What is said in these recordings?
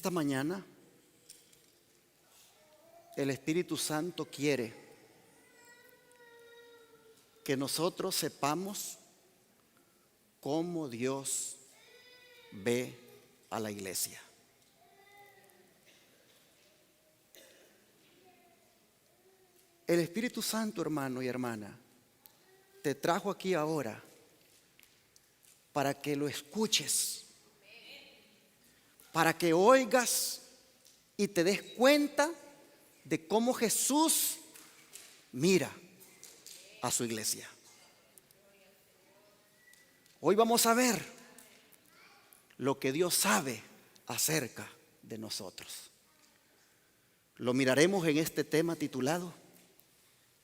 Esta mañana el Espíritu Santo quiere que nosotros sepamos cómo Dios ve a la iglesia. El Espíritu Santo, hermano y hermana, te trajo aquí ahora para que lo escuches, para que oigas y te des cuenta de cómo Jesús mira a su iglesia. Hoy vamos a ver lo que Dios sabe acerca de nosotros. Lo miraremos en este tema titulado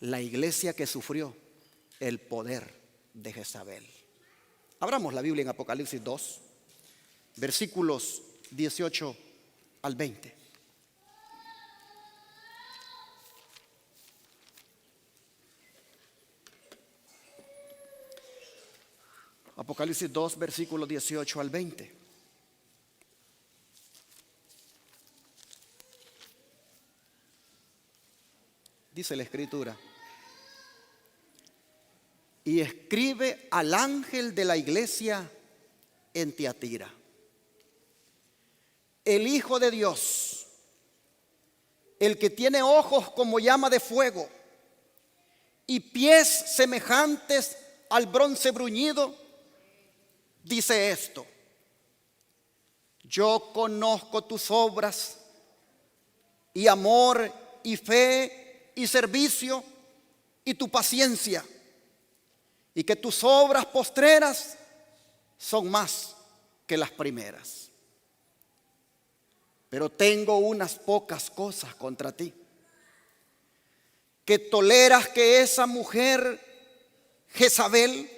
La iglesia que sufrió el poder de Jezabel. Abramos la Biblia en Apocalipsis 2, versículos 18 al 20. Apocalipsis 2, versículos 18 al 20. Dice la Escritura: y escribe al ángel de la iglesia en Tiatira, el Hijo de Dios, el que tiene ojos como llama de fuego y pies semejantes al bronce bruñido, dice esto: yo conozco tus obras y amor y fe y servicio y tu paciencia, y que tus obras postreras son más que las primeras. Pero tengo unas pocas cosas contra ti, que toleras que esa mujer Jezabel,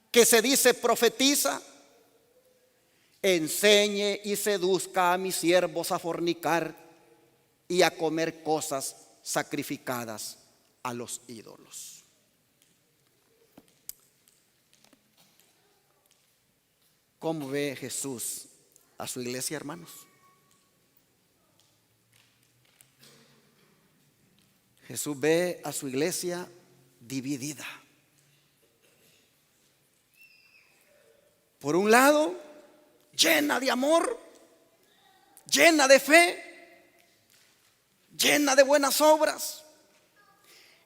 que se dice profetiza, enseñe y seduzca a mis siervos a fornicar y a comer cosas sacrificadas a los ídolos. ¿Cómo ve Jesús a su iglesia, hermanos? Jesús ve a su iglesia dividida. Por un lado, llena de amor, llena de fe, llena de buenas obras.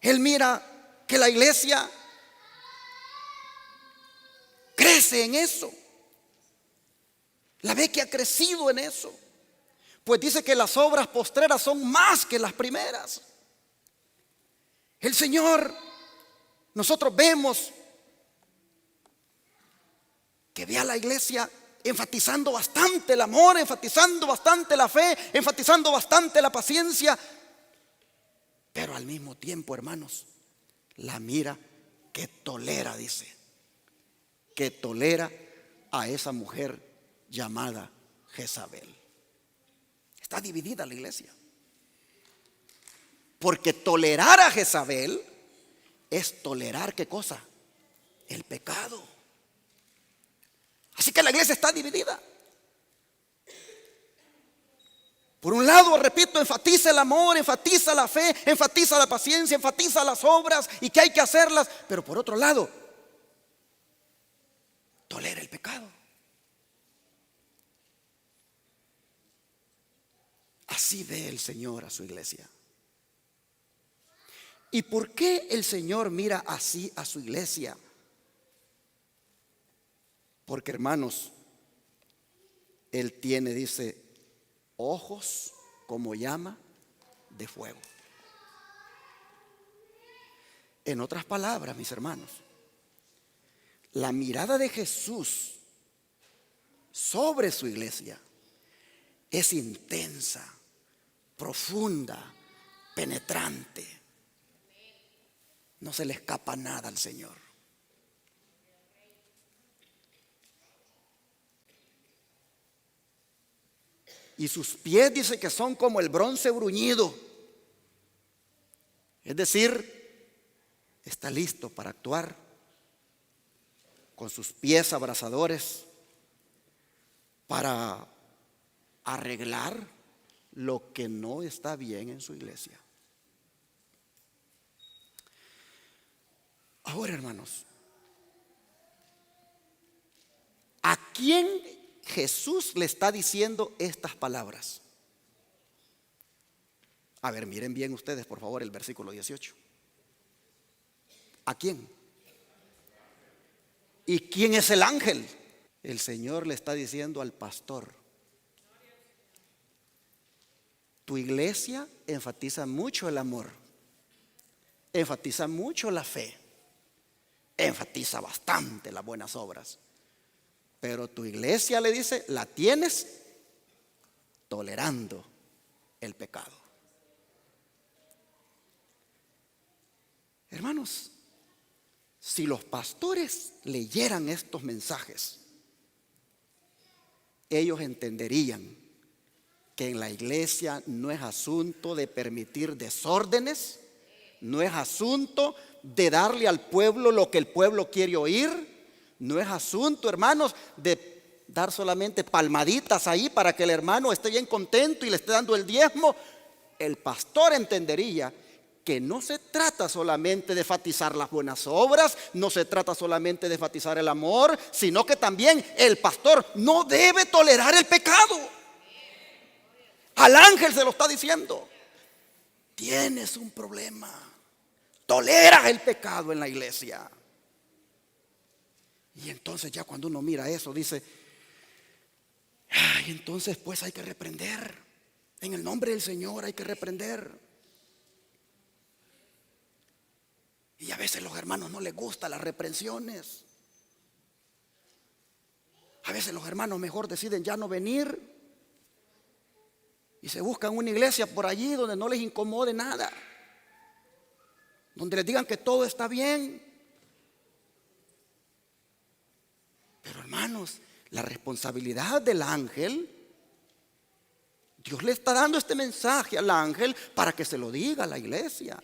Él mira que la iglesia crece en eso. La ve que ha crecido en eso. Pues dice que las obras postreras son más que las primeras. El Señor, nosotros vemos que ve a la iglesia enfatizando bastante el amor, enfatizando bastante la fe, enfatizando bastante la paciencia. Pero al mismo tiempo, hermanos, la mira que tolera, dice, que tolera a esa mujer llamada Jezabel. Está dividida la iglesia. Porque tolerar a Jezabel es tolerar, ¿qué cosa? El pecado. Así que la iglesia está dividida. Por un lado, repito, enfatiza el amor, enfatiza la fe, enfatiza la paciencia, enfatiza las obras y que hay que hacerlas. Pero por otro lado, tolera el pecado. Así ve el Señor a su iglesia. ¿Y por qué el Señor mira así a su iglesia? Porque, hermanos, Él tiene, dice, ojos como llama de fuego. En otras palabras, mis hermanos, la mirada de Jesús sobre su iglesia es intensa, profunda, penetrante. No se le escapa nada al Señor. Y sus pies dice que son como el bronce bruñido. Es decir, está listo para actuar con sus pies abrasadores para arreglar lo que no está bien en su iglesia. Ahora, hermanos, ¿a quién Jesús le está diciendo estas palabras? A ver, miren bien ustedes, por favor, el versículo 18. ¿A quién? ¿Y quién es el ángel? El Señor le está diciendo al pastor. Tu iglesia enfatiza mucho el amor, enfatiza mucho la fe, enfatiza bastante las buenas obras. Pero tu iglesia, le dice, la tienes tolerando el pecado. Hermanos, si los pastores leyeran estos mensajes, ellos entenderían que en la iglesia no es asunto de permitir desórdenes, no es asunto de darle al pueblo lo que el pueblo quiere oír, no es asunto, hermanos, de dar solamente palmaditas ahí para que el hermano esté bien contento y le esté dando el diezmo. El pastor entendería que no se trata solamente de enfatizar las buenas obras, no se trata solamente de enfatizar el amor, sino que también el pastor no debe tolerar el pecado. Al ángel se lo está diciendo. Tienes un problema, toleras el pecado en la iglesia. Y entonces ya cuando uno mira eso dice, ay, entonces pues hay que reprender. En el nombre del Señor hay que reprender. Y a veces los hermanos no les gustan las reprensiones. A veces los hermanos mejor deciden ya no venir y se buscan una iglesia por allí donde no les incomode nada, donde les digan que todo está bien. Pero hermanos, la responsabilidad del ángel, Dios le está dando este mensaje al ángel para que se lo diga a la iglesia.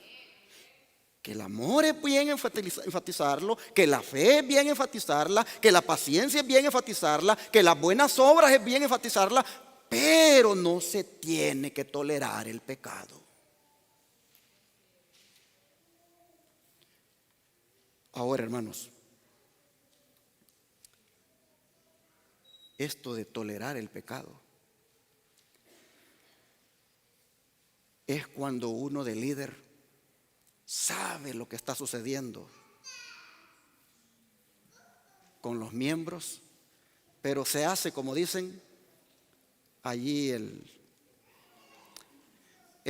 Que el amor es bien enfatizarlo, que la fe es bien enfatizarla, que la paciencia es bien enfatizarla, que las buenas obras es bien enfatizarla, pero no se tiene que tolerar el pecado. Ahora, hermanos, esto de tolerar el pecado es cuando uno de líder sabe lo que está sucediendo con los miembros, pero se hace, como dicen allí, el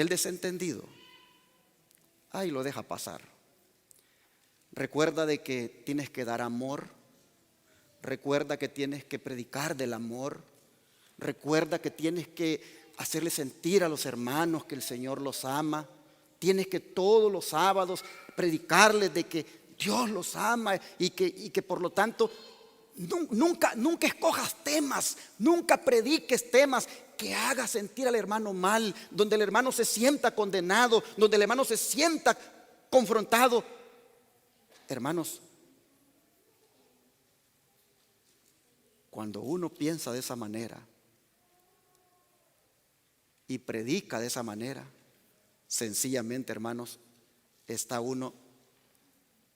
desentendido. Ahí lo deja pasar. Recuerda de que tienes que dar amor. Recuerda que tienes que predicar del amor. Recuerda que tienes que hacerle sentir a los hermanos que el Señor los ama. Tienes que todos los sábados predicarles de que Dios los ama y que por lo tanto nunca escojas temas, nunca prediques temas que haga sentir al hermano mal, donde el hermano se sienta condenado, donde el hermano se sienta confrontado. Hermanos, cuando uno piensa de esa manera y predica de esa manera, sencillamente, hermanos, está uno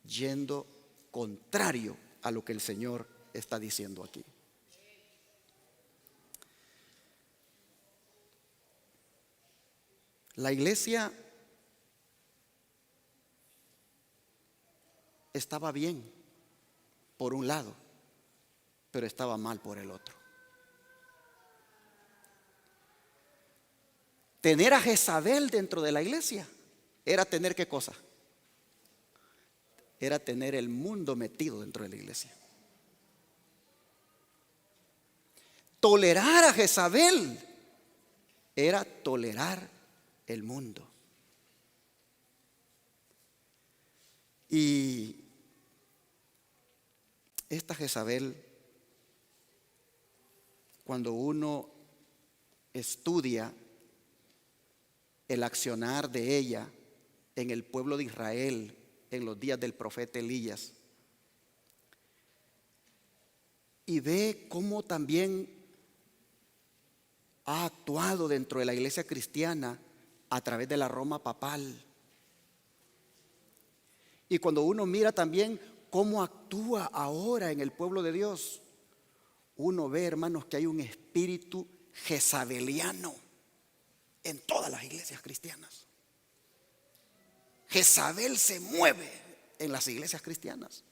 yendo contrario a lo que el Señor está diciendo aquí. La iglesia estaba bien por un lado, pero estaba mal por el otro. Tener a Jezabel dentro de la iglesia era tener ¿qué cosa? Era tener el mundo metido dentro de la iglesia. Tolerar a Jezabel era tolerar el mundo. Y esta Jezabel, cuando uno estudia el accionar de ella en el pueblo de Israel en los días del profeta Elías, y ve cómo también ha actuado dentro de la iglesia cristiana a través de la Roma papal. Y cuando uno mira también cómo actúa ahora en el pueblo de Dios, uno ve, hermanos, que hay un espíritu jezabeliano en todas las iglesias cristianas. Jezabel se mueve en las iglesias cristianas.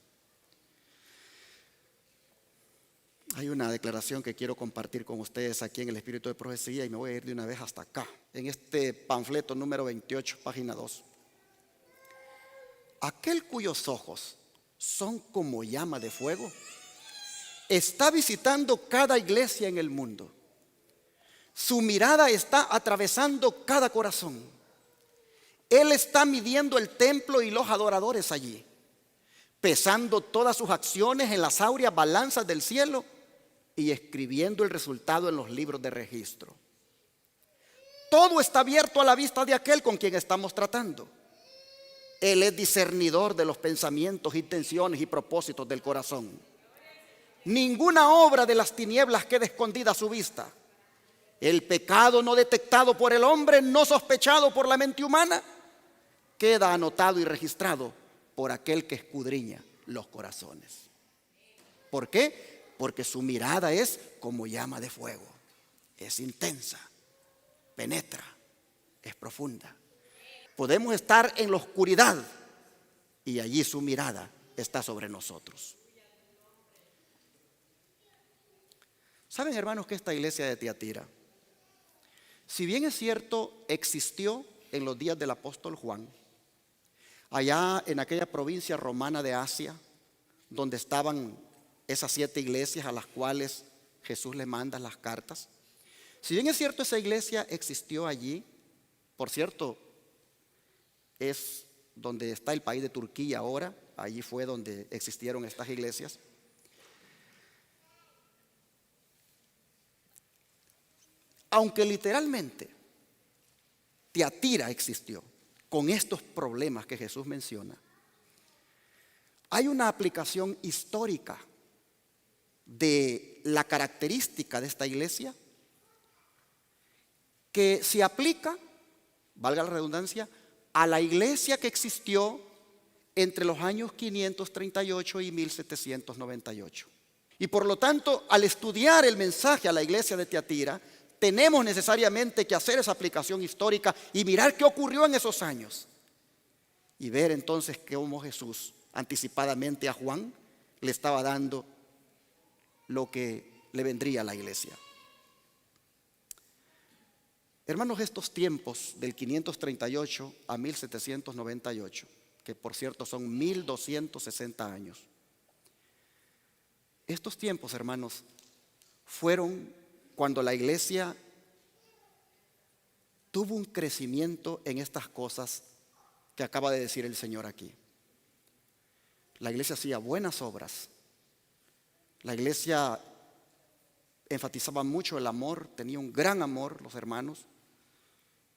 Hay una declaración que quiero compartir con ustedes aquí en el Espíritu de Profecía y me voy a ir de una vez hasta acá, en este panfleto número 28, página 2. Aquel cuyos ojos son como llama de fuego está visitando cada iglesia en el mundo. Su mirada está atravesando cada corazón. Él está midiendo el templo y los adoradores allí, pesando todas sus acciones en las áureas balanzas del cielo y escribiendo el resultado en los libros de registro. Todo está abierto a la vista de aquel con quien estamos tratando. Él es discernidor de los pensamientos, intenciones y propósitos del corazón. Ninguna obra de las tinieblas queda escondida a su vista. El pecado no detectado por el hombre, no sospechado por la mente humana, queda anotado y registrado por aquel que escudriña los corazones. ¿Por qué? Porque su mirada es como llama de fuego. Es intensa, penetra, es profunda. Podemos estar en la oscuridad y allí su mirada está sobre nosotros. ¿Saben, hermanos, que esta iglesia de Tiatira, si bien es cierto, existió en los días del apóstol Juan, allá en aquella provincia romana de Asia, donde estaban esas 7 iglesias a las cuales Jesús le manda las cartas? Si bien es cierto, esa iglesia existió allí, por cierto, es donde está el país de Turquía ahora, allí fue donde existieron estas iglesias. Aunque literalmente Tiatira existió con estos problemas que Jesús menciona, hay una aplicación histórica de la característica de esta iglesia que se aplica, valga la redundancia, a la iglesia que existió entre los años 538 y 1798. Y por lo tanto, al estudiar el mensaje a la iglesia de Tiatira, tenemos necesariamente que hacer esa aplicación histórica y mirar qué ocurrió en esos años. Y ver entonces cómo Jesús, anticipadamente a Juan, le estaba dando lo que le vendría a la iglesia. Hermanos, estos tiempos del 538 a 1798, que por cierto son 1260 años, estos tiempos, hermanos, fueron cuando la iglesia tuvo un crecimiento en estas cosas que acaba de decir el Señor aquí. La iglesia hacía buenas obras. La iglesia enfatizaba mucho el amor, tenía un gran amor los hermanos.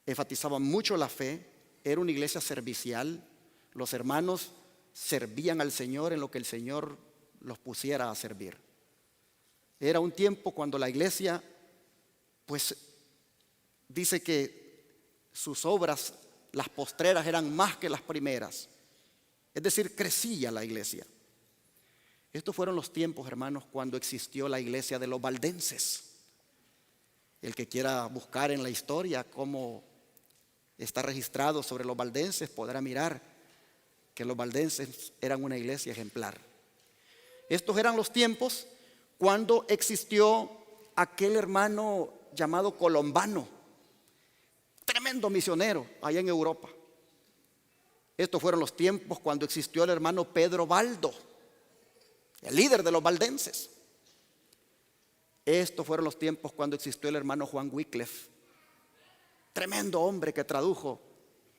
Enfatizaba mucho la fe, era una iglesia servicial. Los hermanos servían al Señor en lo que el Señor los pusiera a servir. Era un tiempo cuando la iglesia, pues, dice que sus obras, las postreras, eran más que las primeras. Es decir, crecía la iglesia. Estos fueron los tiempos, hermanos, cuando existió la iglesia de los valdenses. El que quiera buscar en la historia cómo está registrado sobre los valdenses podrá mirar que los valdenses eran una iglesia ejemplar. Estos eran los tiempos cuando existió aquel hermano llamado Colombano, tremendo misionero allá en Europa. Estos fueron los tiempos cuando existió el hermano Pedro Baldo, el líder de los valdenses. Estos fueron los tiempos cuando existió el hermano Juan Wycliffe, tremendo hombre que tradujo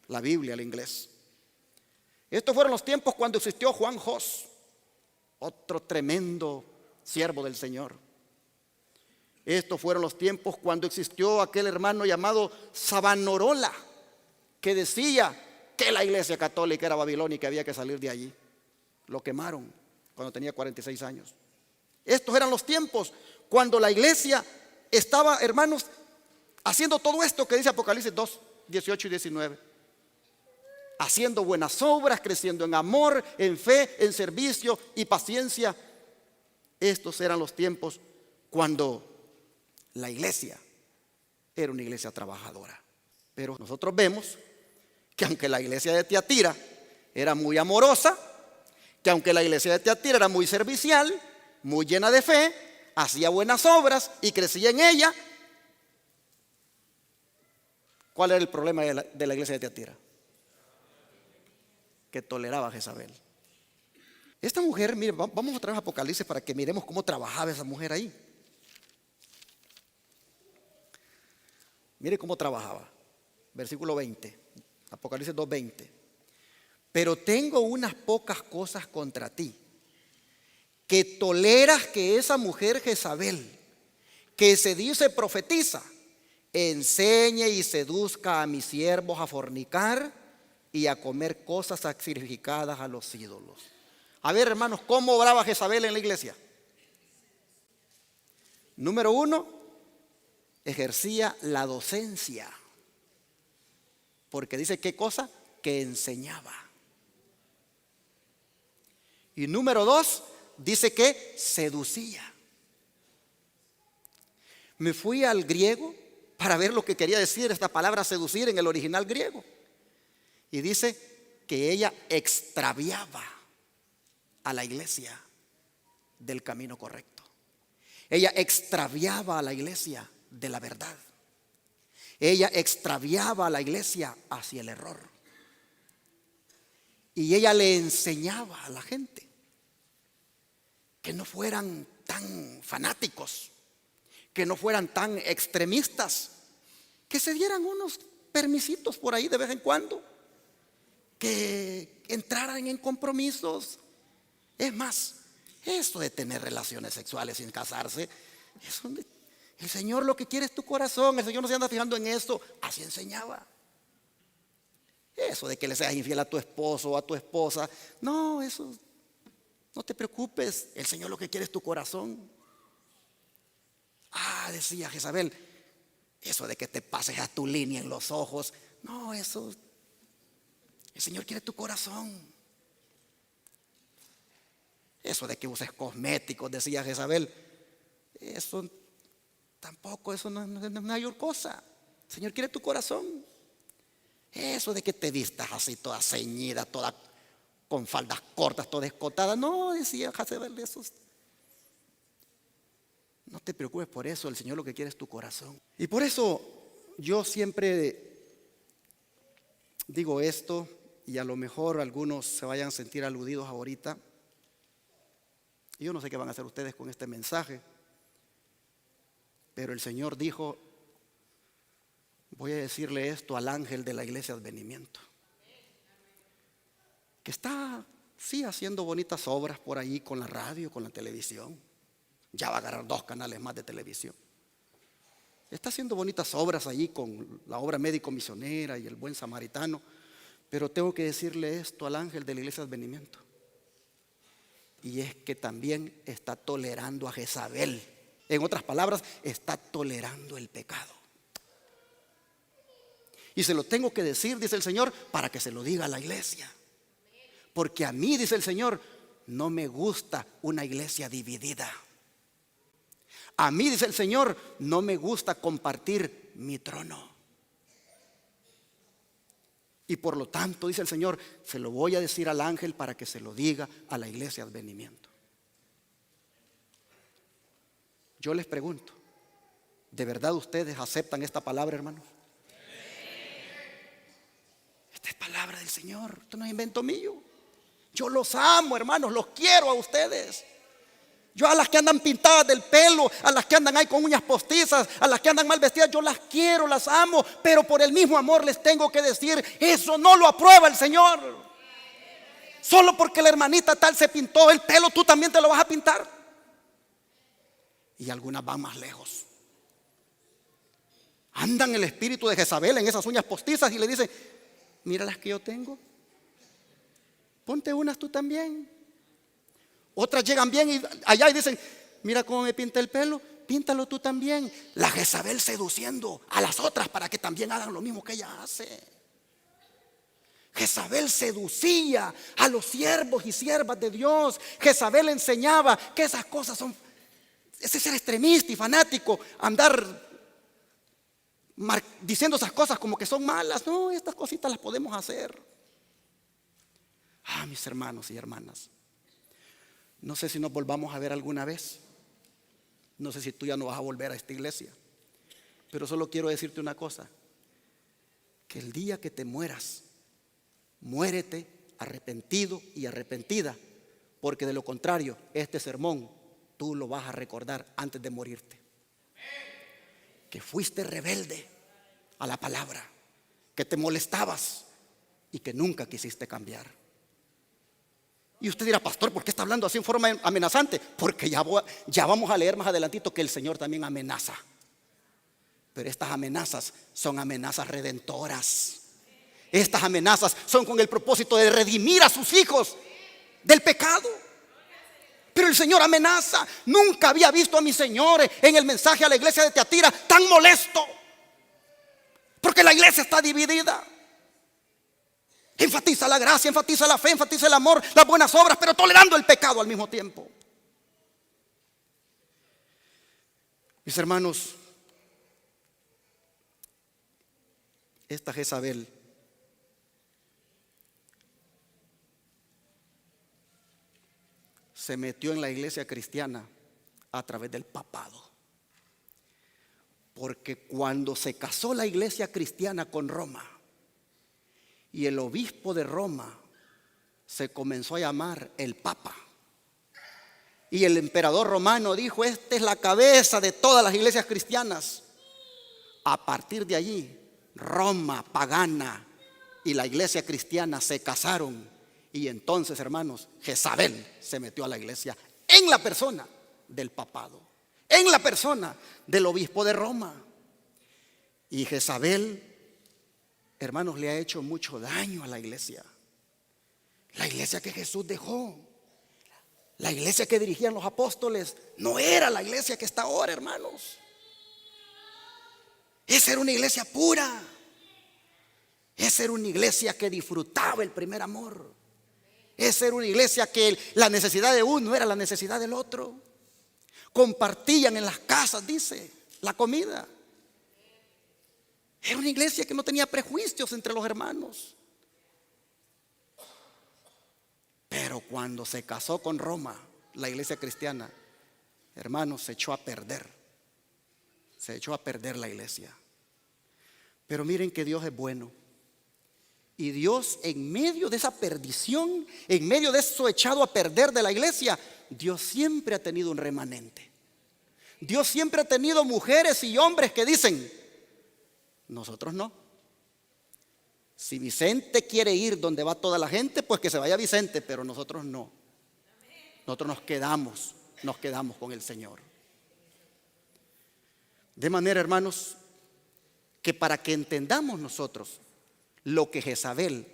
la Biblia al inglés. Estos fueron los tiempos cuando existió Juan Hus, otro tremendo siervo del Señor. Estos fueron los tiempos cuando existió aquel hermano llamado Savonarola, que decía que la iglesia católica era babilónica y que había que salir de allí. Lo quemaron cuando tenía 46 años. Estos eran los tiempos cuando la iglesia estaba, hermanos, Haciendo todo esto que dice Apocalipsis 2, 18 y 19. Haciendo buenas obras, creciendo en amor, en fe, en servicio y paciencia. Estos eran los tiempos cuando la iglesia era una iglesia trabajadora. Pero nosotros vemos que aunque la iglesia de Tiatira era muy amorosa, que aunque la iglesia de Tiatira era muy servicial, muy llena de fe, hacía buenas obras y crecía en ella, ¿cuál era el problema de la iglesia de Tiatira? Que toleraba a Jezabel. Esta mujer, mire, vamos otra vez a Apocalipsis para que miremos cómo trabajaba esa mujer ahí. Mire cómo trabajaba. Versículo 20, Apocalipsis 2:20. Pero tengo unas pocas cosas contra ti, que toleras que esa mujer Jezabel, que se dice profetiza, enseñe y seduzca a mis siervos a fornicar y a comer cosas sacrificadas a los ídolos. A ver, hermanos, ¿cómo obraba Jezabel en la iglesia? Número 1, ejercía la docencia. Porque dice, ¿qué cosa? Que enseñaba. Y número 2, dice que seducía. Me fui al griego para ver lo que quería decir esta palabra seducir en el original griego. Y dice que ella extraviaba a la iglesia del camino correcto. Ella extraviaba a la iglesia de la verdad. Ella extraviaba a la iglesia hacia el error. Y ella le enseñaba a la gente que no fueran tan fanáticos, que no fueran tan extremistas, que se dieran unos permisitos por ahí de vez en cuando, que entraran en compromisos. Es más, esto de tener relaciones sexuales sin casarse, eso, el Señor lo que quiere es tu corazón. El Señor no se anda fijando en esto. Así enseñaba. Eso de que le seas infiel a tu esposo o a tu esposa, no, eso, no te preocupes. El Señor lo que quiere es tu corazón. Decía Jezabel, eso de que te pases a tu línea en los ojos, no, eso, el Señor quiere tu corazón. Eso de que uses cosméticos, decía Jezabel, eso tampoco, eso no es mayor cosa. El Señor quiere tu corazón. Eso de que te vistas así toda ceñida, toda con faldas cortas, toda escotada, no, decía Jezabel, eso. No te preocupes por eso, el Señor lo que quiere es tu corazón. Y por eso yo siempre digo esto, y a lo mejor algunos se vayan a sentir aludidos ahorita. Yo no sé qué van a hacer ustedes con este mensaje, pero el Señor dijo, voy a decirle esto al ángel de la iglesia Advenimiento, que está, sí, haciendo bonitas obras por ahí con la radio, con la televisión. Ya va a agarrar 2 canales más de televisión. Está haciendo bonitas obras allí con la obra médico misionera y el buen samaritano. Pero tengo que decirle esto al ángel de la iglesia Advenimiento. Y es que también está tolerando a Jezabel. En otras palabras, está tolerando el pecado. Y se lo tengo que decir, dice el Señor, para que se lo diga a la iglesia. Porque a mí, dice el Señor, no me gusta una iglesia dividida. A mí, dice el Señor, no me gusta compartir mi trono. Y por lo tanto, dice el Señor, se lo voy a decir al ángel para que se lo diga a la iglesia Advenimiento. Yo les pregunto, ¿de verdad ustedes aceptan esta palabra, hermanos? Esta es palabra del Señor, esto no es invento mío. Yo los amo, hermanos, los quiero a ustedes. Yo a las que andan pintadas del pelo, a las que andan ahí con uñas postizas, a las que andan mal vestidas, yo las quiero, las amo, pero por el mismo amor les tengo que decir, eso no lo aprueba el Señor. Solo porque la hermanita tal se pintó el pelo, tú también te lo vas a pintar. Y algunas van más lejos. Andan el espíritu de Jezabel en esas uñas postizas y le dicen, mira las que yo tengo, ponte unas tú también. Otras llegan bien y allá y dicen, mira cómo me pinta el pelo, píntalo tú también. La Jezabel seduciendo a las otras para que también hagan lo mismo que ella hace. Jezabel seducía a los siervos y siervas de Dios. Jezabel enseñaba que esas cosas son, ese ser extremista y fanático, andar diciendo esas cosas como que son malas. No, estas cositas las podemos hacer. Mis hermanos y hermanas, no sé si nos volvamos a ver alguna vez. No sé si tú ya no vas a volver a esta iglesia, pero solo quiero decirte una cosa: que el día que te mueras, muérete arrepentido y arrepentida, porque de lo contrario, este sermón tú lo vas a recordar antes de morirte. Que fuiste rebelde a la palabra, que te molestabas y que nunca quisiste cambiar. Y usted dirá: pastor, ¿por qué está hablando así en forma amenazante? Porque ya vamos a leer más adelantito que el Señor también amenaza. Pero estas amenazas son amenazas redentoras. Estas amenazas son con el propósito de redimir a sus hijos del pecado. Pero el Señor amenaza. Nunca había visto a mi Señor en el mensaje a la iglesia de Tiatira tan molesto, porque la iglesia está dividida. Enfatiza la gracia, enfatiza la fe, enfatiza el amor, las buenas obras, pero tolerando el pecado al mismo tiempo. Mis hermanos, esta Jezabel se metió en la iglesia cristiana a través del papado. Porque cuando se casó la iglesia cristiana con Roma y el obispo de Roma se comenzó a llamar el Papa, y el emperador romano dijo: esta es la cabeza de todas las iglesias cristianas. A partir de allí, Roma pagana y la iglesia cristiana se casaron. Y entonces, hermanos, Jezabel se metió a la iglesia en la persona del papado, en la persona del obispo de Roma. Y Jezabel, hermanos, le ha hecho mucho daño a la iglesia. La iglesia que Jesús dejó, la iglesia que dirigían los apóstoles, no era la iglesia que está ahora, hermanos. Esa era una iglesia pura. Esa era una iglesia que disfrutaba el primer amor. Esa era una iglesia que la necesidad de uno era la necesidad del otro. Compartían en las casas, dice, la comida. Era una iglesia que no tenía prejuicios entre los hermanos. Pero cuando se casó con Roma, la iglesia cristiana, hermanos, se echó a perder. Se echó a perder la iglesia. Pero miren que Dios es bueno. Y Dios, en medio de esa perdición, en medio de eso echado a perder de la iglesia, Dios siempre ha tenido un remanente. Dios siempre ha tenido mujeres y hombres que dicen: nosotros no. Si Vicente quiere ir donde va toda la gente, pues que se vaya Vicente, pero nosotros no. Nosotros nos quedamos con el Señor. De manera, hermanos, que para que entendamos nosotros lo que Jezabel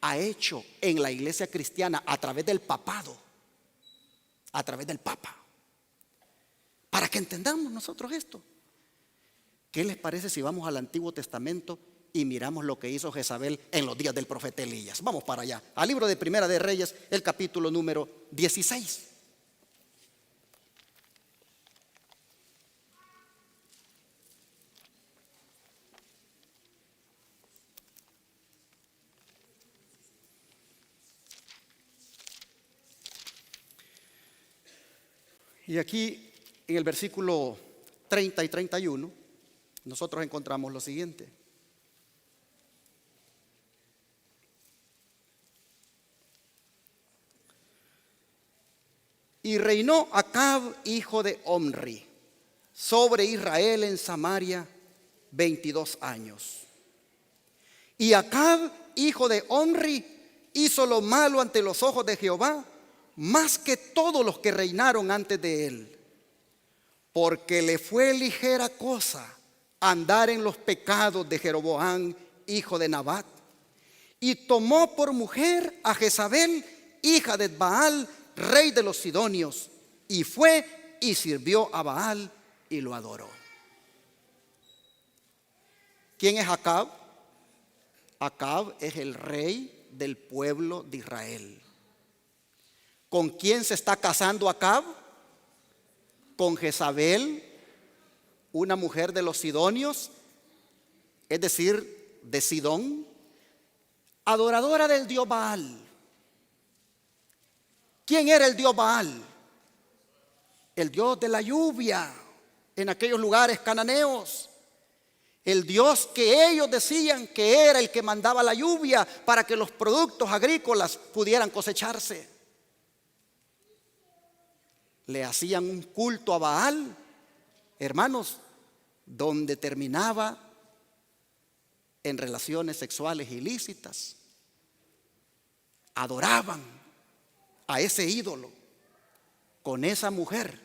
ha hecho en la iglesia cristiana a través del papado, a través del papa, para que entendamos nosotros esto, ¿qué les parece si vamos al Antiguo Testamento y miramos lo que hizo Jezabel en los días del profeta Elías? Vamos para allá, al libro de Primera de Reyes, el capítulo número 16. Y aquí en el versículo 30 y 31 nosotros encontramos lo siguiente: y reinó Acab, hijo de Omri, sobre Israel en Samaria 22 años. Y Acab, hijo de Omri, hizo lo malo ante los ojos de Jehová, más que todos los que reinaron antes de él, porque le fue ligera cosa andar en los pecados de Jeroboam, hijo de Nabat, y tomó por mujer a Jezabel, hija de Baal, rey de los sidonios, y fue y sirvió a Baal y lo adoró. ¿Quién es Acab? Acab es el rey del pueblo de Israel. ¿Con quién se está casando Acab? Con Jezabel, una mujer de los sidonios, es decir, de Sidón, adoradora del dios Baal. ¿Quién era el dios Baal? El dios de la lluvia en aquellos lugares cananeos. El Dios que ellos decían que era el que mandaba la lluvia para que los productos agrícolas pudieran cosecharse. Le hacían un culto a Baal, hermanos, donde terminaba en relaciones sexuales ilícitas. Adoraban a ese ídolo. Con esa mujer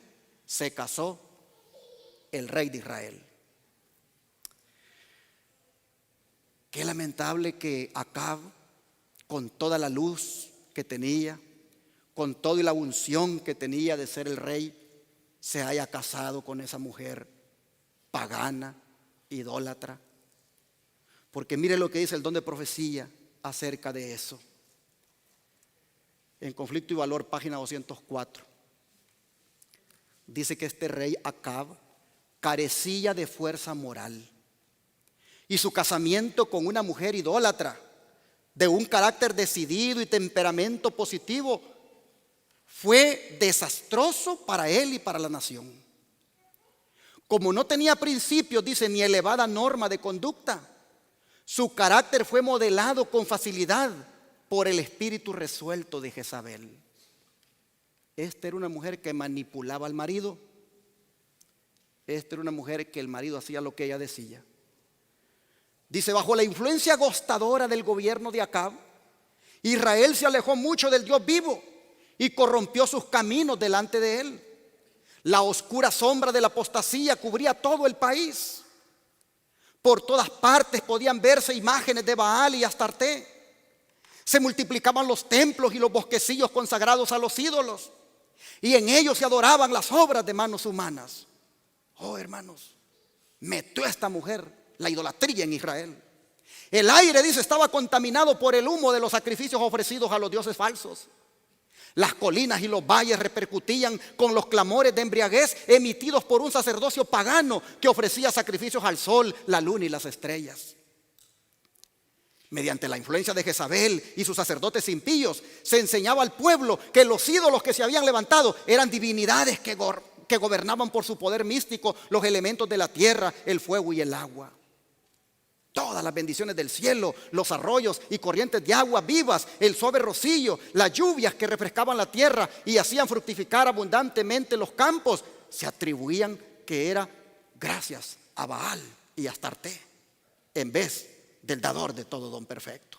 se casó el rey de Israel. Qué lamentable que Acab, con toda la luz que tenía, con toda la unción que tenía de ser el rey, se haya casado con esa mujer pagana, idólatra. Porque mire lo que dice el don de profecía acerca de eso. En Conflicto y Valor, página 204. Dice que este rey Acab carecía de fuerza moral. Y su casamiento con una mujer idólatra, de un carácter decidido y temperamento positivo, fue desastroso para él y para la nación. Como no tenía principios, dice, ni elevada norma de conducta, su carácter fue modelado con facilidad por el espíritu resuelto de Jezabel. Esta era una mujer que manipulaba al marido. Esta era una mujer que el marido hacía lo que ella decía. Dice, bajo la influencia agostadora del gobierno de Acab, Israel se alejó mucho del Dios vivo y corrompió sus caminos delante de él. La oscura sombra de la apostasía cubría todo el país. Por todas partes podían verse imágenes de Baal y Astarté. Se multiplicaban los templos y los bosquecillos consagrados a los ídolos, y en ellos se adoraban las obras de manos humanas. Oh, hermanos, metió esta mujer la idolatría en Israel. El aire, dice, estaba contaminado por el humo de los sacrificios ofrecidos a los dioses falsos. Las colinas y los valles repercutían con los clamores de embriaguez emitidos por un sacerdocio pagano que ofrecía sacrificios al sol, la luna y las estrellas. Mediante la influencia de Jezabel y sus sacerdotes impíos, se enseñaba al pueblo que los ídolos que se habían levantado eran divinidades que gobernaban por su poder místico los elementos de la tierra, el fuego y el agua. Todas las bendiciones del cielo, los arroyos y corrientes de agua vivas, el suave rocío, las lluvias que refrescaban la tierra y hacían fructificar abundantemente los campos, se atribuían que era gracias a Baal y Astarté, en vez del dador de todo don perfecto.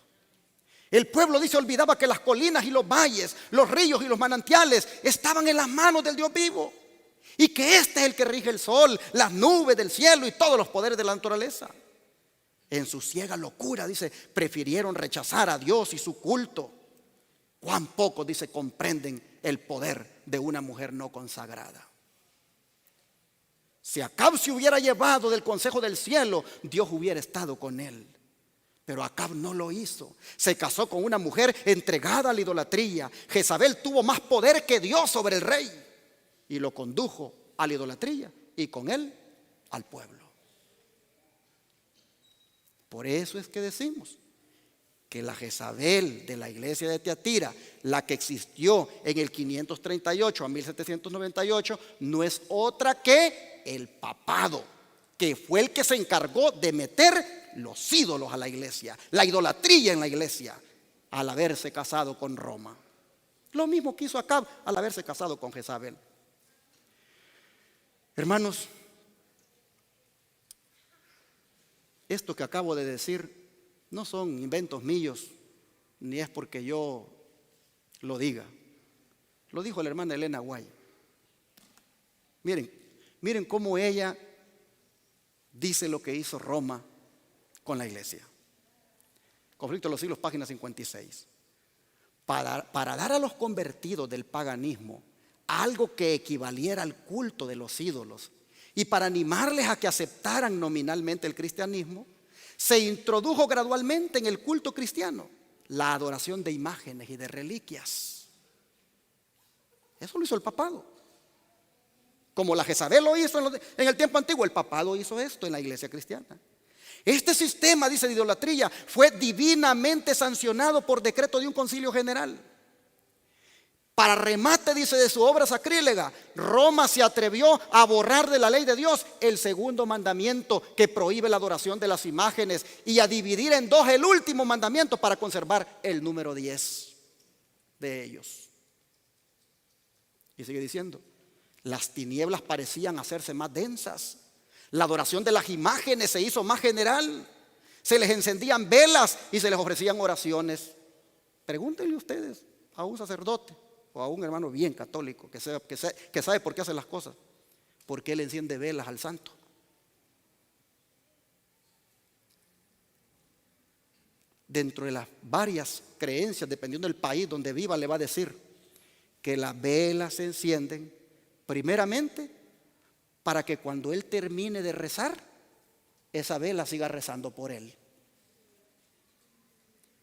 El pueblo, dice, olvidaba que las colinas y los valles, los ríos y los manantiales estaban en las manos del Dios vivo, y que este es el que rige el sol, las nubes del cielo y todos los poderes de la naturaleza. En su ciega locura, dice, prefirieron rechazar a Dios y su culto. Cuán poco, dice, comprenden el poder de una mujer no consagrada. Si Acab se hubiera llevado del consejo del cielo, Dios hubiera estado con él. Pero Acab no lo hizo. Se casó con una mujer entregada a la idolatría. Jezabel tuvo más poder que Dios sobre el rey y lo condujo a la idolatría y con él al pueblo. Por eso es que decimos que la Jezabel de la iglesia de Tiatira, la que existió en el 538 a 1798, no es otra que el papado, que fue el que se encargó de meter los ídolos a la iglesia, la idolatría en la iglesia, al haberse casado con Roma. Lo mismo que hizo Acab al haberse casado con Jezabel. Hermanos, esto que acabo de decir no son inventos míos, ni es porque yo lo diga. Lo dijo la hermana Elena White. Miren cómo ella dice lo que hizo Roma con la iglesia. Conflicto de los Siglos, página 56. Para dar a los convertidos del paganismo algo que equivaliera al culto de los ídolos y para animarles a que aceptaran nominalmente el cristianismo, se introdujo gradualmente en el culto cristiano la adoración de imágenes y de reliquias. Eso lo hizo el papado. Como la Jezabel lo hizo en el tiempo antiguo, el papado hizo esto en la iglesia cristiana. Este sistema, dice, de idolatría fue divinamente sancionado por decreto de un concilio general. Para remate, dice, de su obra sacrílega, Roma se atrevió a borrar de la ley de Dios el segundo mandamiento que prohíbe la adoración de las imágenes y a dividir en dos el último mandamiento para conservar el número 10 de ellos. Y sigue diciendo, las tinieblas parecían hacerse más densas. La adoración de las imágenes se hizo más general. Se les encendían velas y se les ofrecían oraciones. Pregúntenle ustedes a un sacerdote o a un hermano bien católico que sabe por qué hace las cosas. ¿Por qué le enciende velas al santo? Dentro de las varias creencias, dependiendo del país donde viva, le va a decir que las velas se encienden primeramente para que cuando él termine de rezar, esa vela siga rezando por él.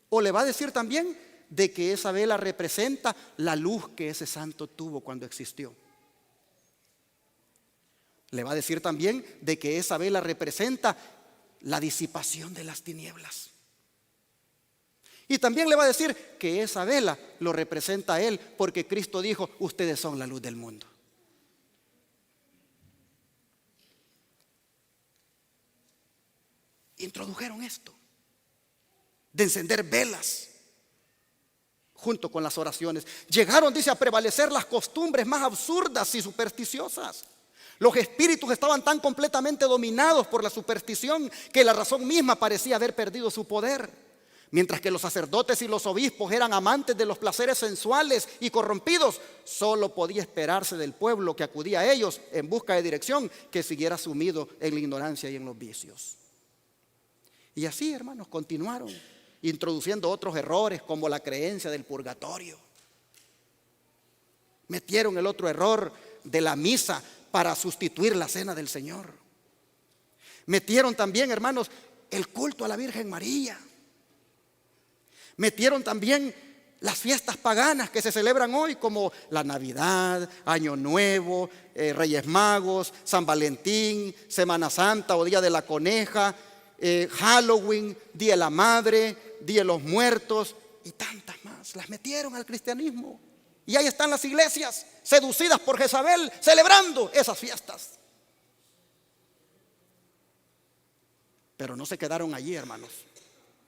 O le va a decir también de que esa vela representa la luz que ese santo tuvo cuando existió. Le va a decir también de que esa vela representa la disipación de las tinieblas. Y también le va a decir que esa vela lo representa a él, porque Cristo dijo, ustedes son la luz del mundo. Introdujeron esto de encender velas junto con las oraciones. Llegaron, dice, a prevalecer las costumbres más absurdas y supersticiosas. Los espíritus estaban tan completamente dominados por la superstición que la razón misma parecía haber perdido su poder. Mientras que los sacerdotes y los obispos eran amantes de los placeres sensuales y corrompidos, solo podía esperarse del pueblo que acudía a ellos en busca de dirección que siguiera sumido en la ignorancia y en los vicios. Y así, hermanos, continuaron introduciendo otros errores como la creencia del purgatorio. Metieron el otro error de la misa para sustituir la cena del Señor. Metieron también, hermanos, el culto a la Virgen María. Metieron también las fiestas paganas que se celebran hoy, como la Navidad, Año Nuevo, Reyes Magos, San Valentín, Semana Santa o Día de la Coneja, Halloween, Día de la Madre, Día de los Muertos y tantas más. Las metieron al cristianismo. Y ahí están las iglesias seducidas por Jezabel celebrando esas fiestas. Pero no se quedaron allí, hermanos.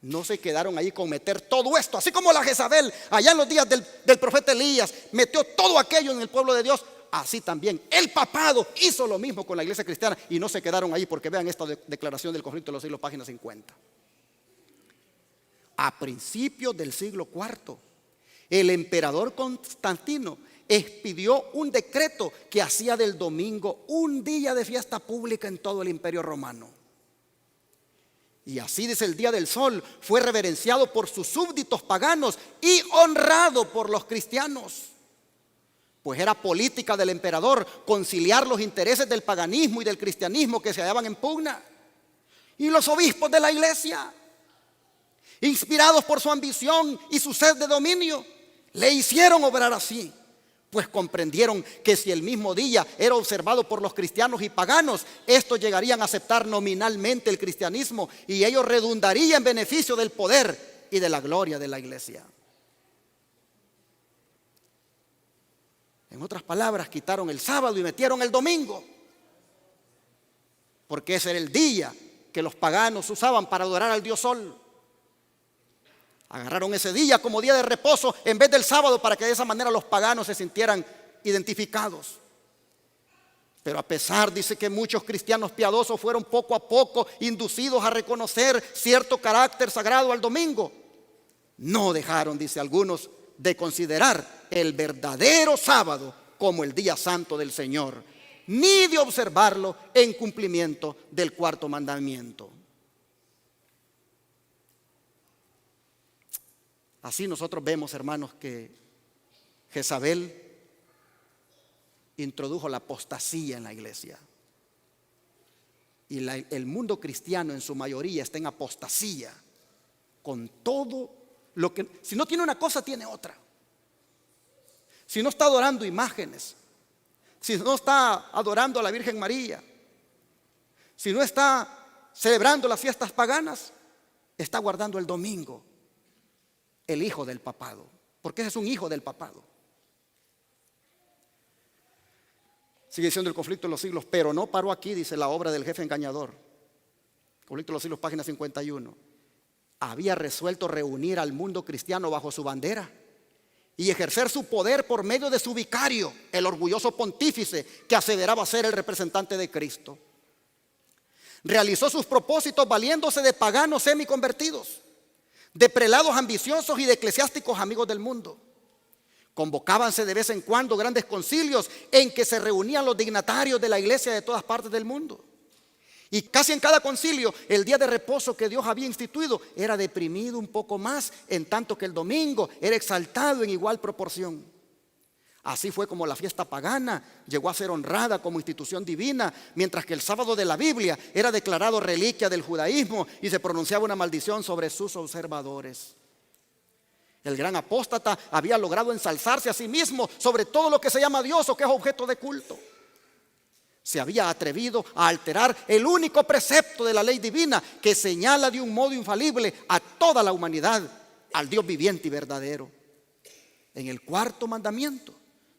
No se quedaron ahí con meter todo esto, así como la Jezabel allá en los días del profeta Elías metió todo aquello en el pueblo de Dios. Así también el papado hizo lo mismo con la iglesia cristiana y no se quedaron ahí, porque vean esta declaración del Conflicto de los Siglos, página 50. A principios del siglo IV, el emperador Constantino expidió un decreto que hacía del domingo un día de fiesta pública en todo el imperio romano. Y así, dice, el día del sol fue reverenciado por sus súbditos paganos y honrado por los cristianos. Pues era política del emperador conciliar los intereses del paganismo y del cristianismo que se hallaban en pugna. Y los obispos de la iglesia, inspirados por su ambición y su sed de dominio, le hicieron obrar así. Pues comprendieron que si el mismo día era observado por los cristianos y paganos, estos llegarían a aceptar nominalmente el cristianismo y ello redundaría en beneficio del poder y de la gloria de la iglesia. En otras palabras, quitaron el sábado y metieron el domingo, porque ese era el día que los paganos usaban para adorar al dios sol. Agarraron ese día como día de reposo en vez del sábado, para que de esa manera los paganos se sintieran identificados. Pero a pesar, dice, que muchos cristianos piadosos fueron poco a poco inducidos a reconocer cierto carácter sagrado al domingo, no dejaron, dice, algunos de considerar el verdadero sábado como el día santo del Señor, ni de observarlo en cumplimiento del cuarto mandamiento. Así nosotros vemos, hermanos, que Jezabel introdujo la apostasía en la iglesia. Y el mundo cristiano en su mayoría está en apostasía con todo lo que, si no tiene una cosa, tiene otra. Si no está adorando imágenes, si no está adorando a la Virgen María, si no está celebrando las fiestas paganas, está guardando el domingo, el hijo del papado, porque ese es un hijo del papado. Sigue siendo el conflicto de los siglos, pero no paró aquí, dice la obra del jefe engañador. Conflicto de los siglos, página 51. Había resuelto reunir al mundo cristiano bajo su bandera y ejercer su poder por medio de su vicario, el orgulloso pontífice que aseveraba ser el representante de Cristo. Realizó sus propósitos valiéndose de paganos semiconvertidos, de prelados ambiciosos y de eclesiásticos amigos del mundo. Convocábanse de vez en cuando grandes concilios en que se reunían los dignatarios de la iglesia de todas partes del mundo. Y casi en cada concilio el día de reposo que Dios había instituido era deprimido un poco más, en tanto que el domingo era exaltado en igual proporción. Así fue como la fiesta pagana llegó a ser honrada como institución divina, mientras que el sábado de la Biblia era declarado reliquia del judaísmo y se pronunciaba una maldición sobre sus observadores. El gran apóstata había logrado ensalzarse a sí mismo sobre todo lo que se llama Dios o que es objeto de culto. Se había atrevido a alterar el único precepto de la ley divina que señala de un modo infalible a toda la humanidad, al Dios viviente y verdadero. En el cuarto mandamiento,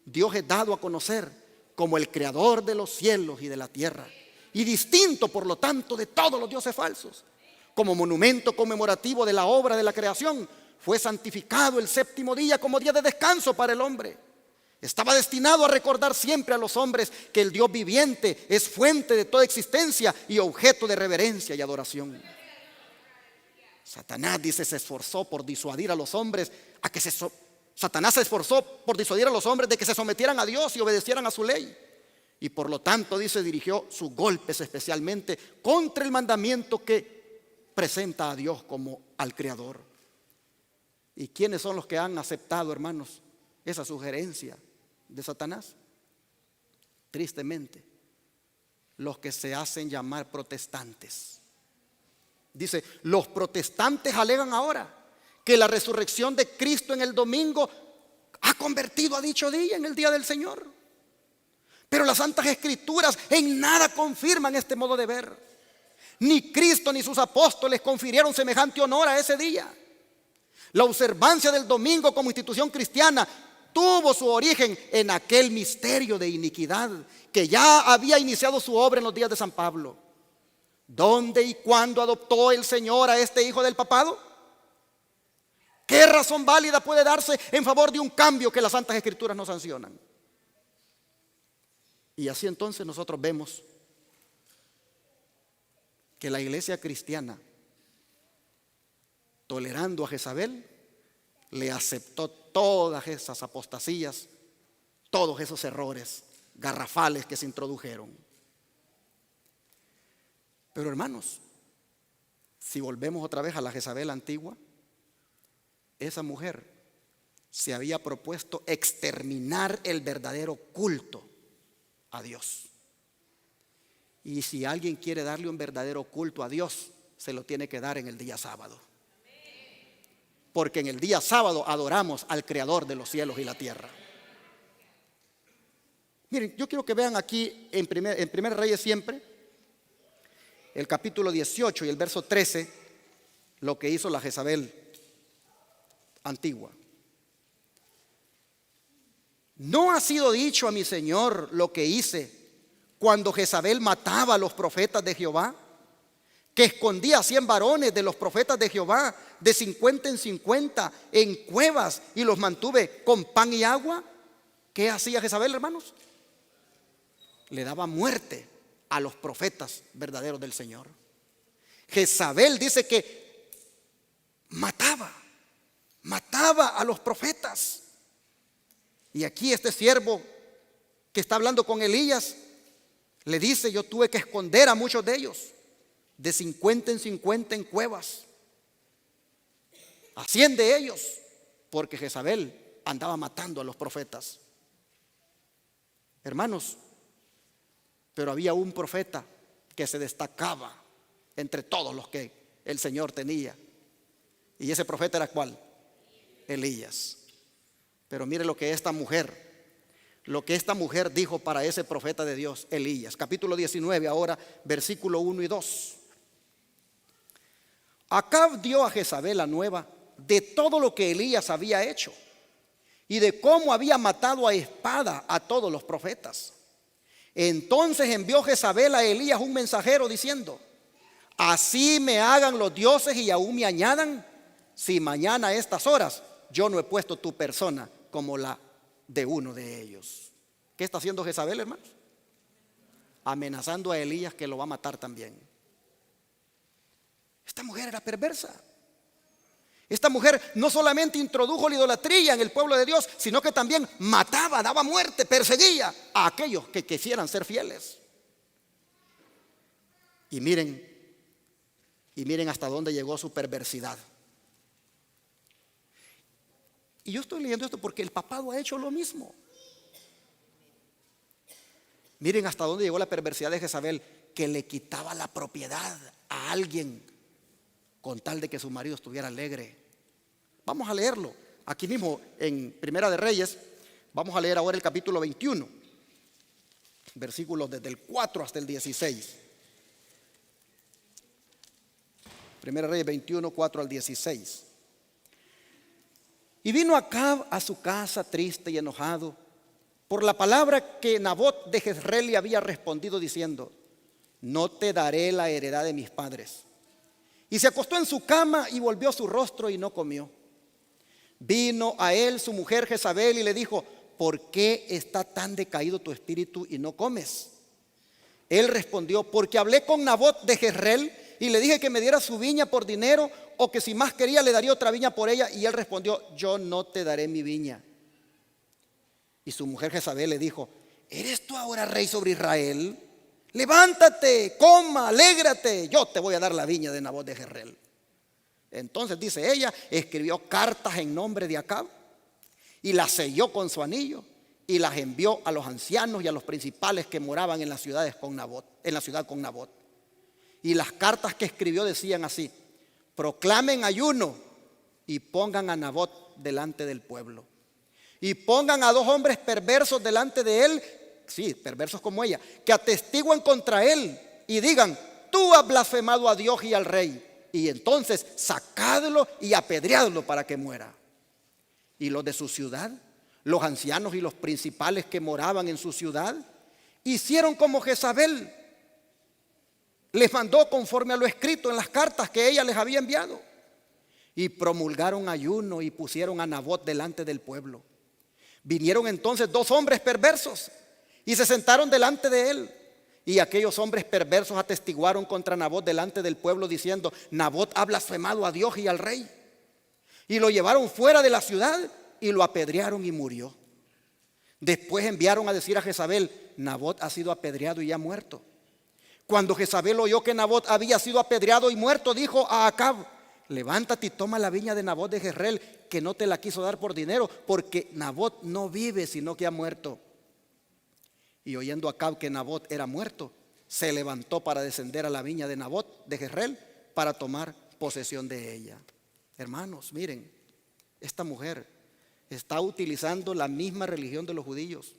Dios es dado a conocer como el creador de los cielos y de la tierra, y distinto por lo tanto de todos los dioses falsos. Como monumento conmemorativo de la obra de la creación, fue santificado el séptimo día como día de descanso para el hombre. Estaba destinado a recordar siempre a los hombres que el Dios viviente es fuente de toda existencia y objeto de reverencia y adoración. Satanás, dice, se esforzó por disuadir a los hombres Satanás se esforzó por disuadir a los hombres de que se sometieran a Dios y obedecieran a su ley. Y por lo tanto, dice, dirigió sus golpes especialmente contra el mandamiento que presenta a Dios como al Creador. ¿Y quiénes son los que han aceptado, hermanos, esa sugerencia de Satanás? Tristemente, los que se hacen llamar protestantes. Dice, los protestantes alegan ahora que la resurrección de Cristo en el domingo ha convertido a dicho día en el día del Señor. Pero las Santas Escrituras en nada confirman este modo de ver. Ni Cristo ni sus apóstoles confirieron semejante honor a ese día. La observancia del domingo como institución cristiana tuvo su origen en aquel misterio de iniquidad que ya había iniciado su obra en los días de San Pablo. ¿Dónde y cuándo adoptó el Señor a este hijo del papado? ¿Qué razón válida puede darse en favor de un cambio que las Santas Escrituras no sancionan? Y así entonces nosotros vemos que la iglesia cristiana, tolerando a Jezabel, le aceptó todas esas apostasías, todos esos errores garrafales que se introdujeron. Pero hermanos, si volvemos otra vez a la Jezabel antigua, esa mujer se había propuesto exterminar el verdadero culto a Dios. Y si alguien quiere darle un verdadero culto a Dios, se lo tiene que dar en el día sábado. Porque en el día sábado adoramos al Creador de los cielos y la tierra. Miren, yo quiero que vean aquí en Primer Reyes siempre, el capítulo 18 y el verso 13, lo que hizo la Jezabel antigua. ¿No ha sido dicho a mi Señor lo que hice cuando Jezabel mataba a los profetas de Jehová? Que escondía 100 varones de los profetas de Jehová, de 50 en 50, en cuevas, y los mantuve con pan y agua. ¿Qué hacía Jezabel, hermanos? Le daba muerte a los profetas verdaderos del Señor. Jezabel dice que mataba a los profetas. Y aquí este siervo que está hablando con Elías le dice: yo tuve que esconder a muchos de ellos, de 50 en 50 en cuevas, a 100 de ellos, porque Jezabel andaba matando a los profetas. Hermanos, pero había un profeta que se destacaba entre todos los que el Señor tenía. Y ese profeta era ¿cuál? Elías. Pero mire lo que esta mujer dijo para ese profeta de Dios, Elías. Capítulo 19 ahora, versículo 1 y 2. Acab dio a Jezabel la nueva de todo lo que Elías había hecho y de cómo había matado a espada a todos los profetas. Entonces envió Jezabel a Elías un mensajero diciendo: así me hagan los dioses y aún me añadan, si mañana a estas horas yo no he puesto tu persona como la de uno de ellos. ¿Qué está haciendo Jezabel, hermanos? Amenazando a Elías que lo va a matar también. Esta mujer era perversa. Esta mujer no solamente introdujo la idolatría en el pueblo de Dios, sino que también mataba, daba muerte, perseguía a aquellos que quisieran ser fieles. Y miren hasta dónde llegó su perversidad. Y yo estoy leyendo esto porque el papado ha hecho lo mismo. Miren hasta dónde llegó la perversidad de Jezabel, que le quitaba la propiedad a alguien con tal de que su marido estuviera alegre. Vamos a leerlo aquí mismo en Primera de Reyes. Vamos a leer ahora el capítulo 21, versículos desde el 4 hasta el 16. Primera de Reyes 21, 4 al 16. Y vino Acab a su casa triste y enojado por la palabra que Nabot de Jezreel le había respondido diciendo: no te daré la heredad de mis padres. Y se acostó en su cama y volvió su rostro y no comió. Vino a él su mujer Jezabel y le dijo: ¿por qué está tan decaído tu espíritu y no comes? Él respondió: porque hablé con Nabot de Jezreel y le dije que me diera su viña por dinero, o que si más quería le daría otra viña por ella. Y él respondió: yo no te daré mi viña. Y su mujer Jezabel le dijo: ¿eres tú ahora rey sobre Israel? Levántate, coma, alégrate, yo te voy a dar la viña de Nabot de Jezreel. Entonces, dice ella, escribió cartas en nombre de Acab y las selló con su anillo y las envió a los ancianos y a los principales que moraban en las ciudades con Nabot, en la ciudad con Nabot. Y las cartas que escribió decían así: proclamen ayuno y pongan a Nabot delante del pueblo. Y pongan a 2 hombres perversos delante de él, sí, perversos como ella, que atestiguen contra él y digan: tú has blasfemado a Dios y al rey. Y entonces sacadlo y apedreadlo para que muera. Y los de su ciudad, los ancianos y los principales que moraban en su ciudad, hicieron como Jezabel les mandó conforme a lo escrito en las cartas que ella les había enviado. Y promulgaron ayuno y pusieron a Nabot delante del pueblo. Vinieron entonces 2 hombres perversos y se sentaron delante de él. Y aquellos hombres perversos atestiguaron contra Nabot delante del pueblo diciendo: Nabot ha blasfemado a Dios y al rey. Y lo llevaron fuera de la ciudad y lo apedrearon y murió. Después enviaron a decir a Jezabel: Nabot ha sido apedreado y ha muerto. Cuando Jezabel oyó que Nabot había sido apedreado y muerto, dijo a Acab: levántate y toma la viña de Nabot de Jezreel, que no te la quiso dar por dinero, porque Nabot no vive, sino que ha muerto. Y oyendo Acab que Nabot era muerto, se levantó para descender a la viña de Nabot de Jezreel para tomar posesión de ella. Hermanos, miren, esta mujer está utilizando la misma religión de los judíos,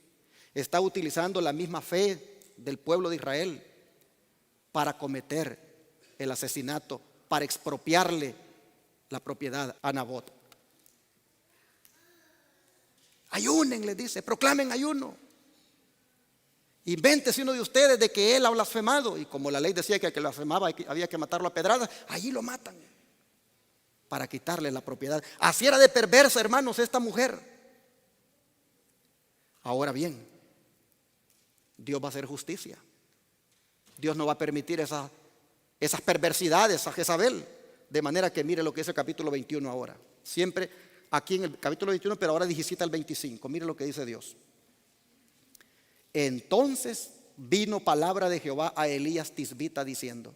está utilizando la misma fe del pueblo de Israel para cometer el asesinato, para expropiarle la propiedad a Nabot. Ayunen, les dice, proclamen ayuno. Invéntese uno de ustedes de que él ha blasfemado. Y como la ley decía que al que blasfemaba había que matarlo a pedradas, allí lo matan para quitarle la propiedad. Así era de perversa, hermanos, esta mujer. Ahora bien, Dios va a hacer justicia. Dios no va a permitir esas perversidades a Jezabel. De manera que mire lo que es el capítulo 21 ahora. Siempre aquí en el capítulo 21, pero ahora 17 al 25. Mire lo que dice Dios. Entonces vino palabra de Jehová a Elías Tisbita diciendo: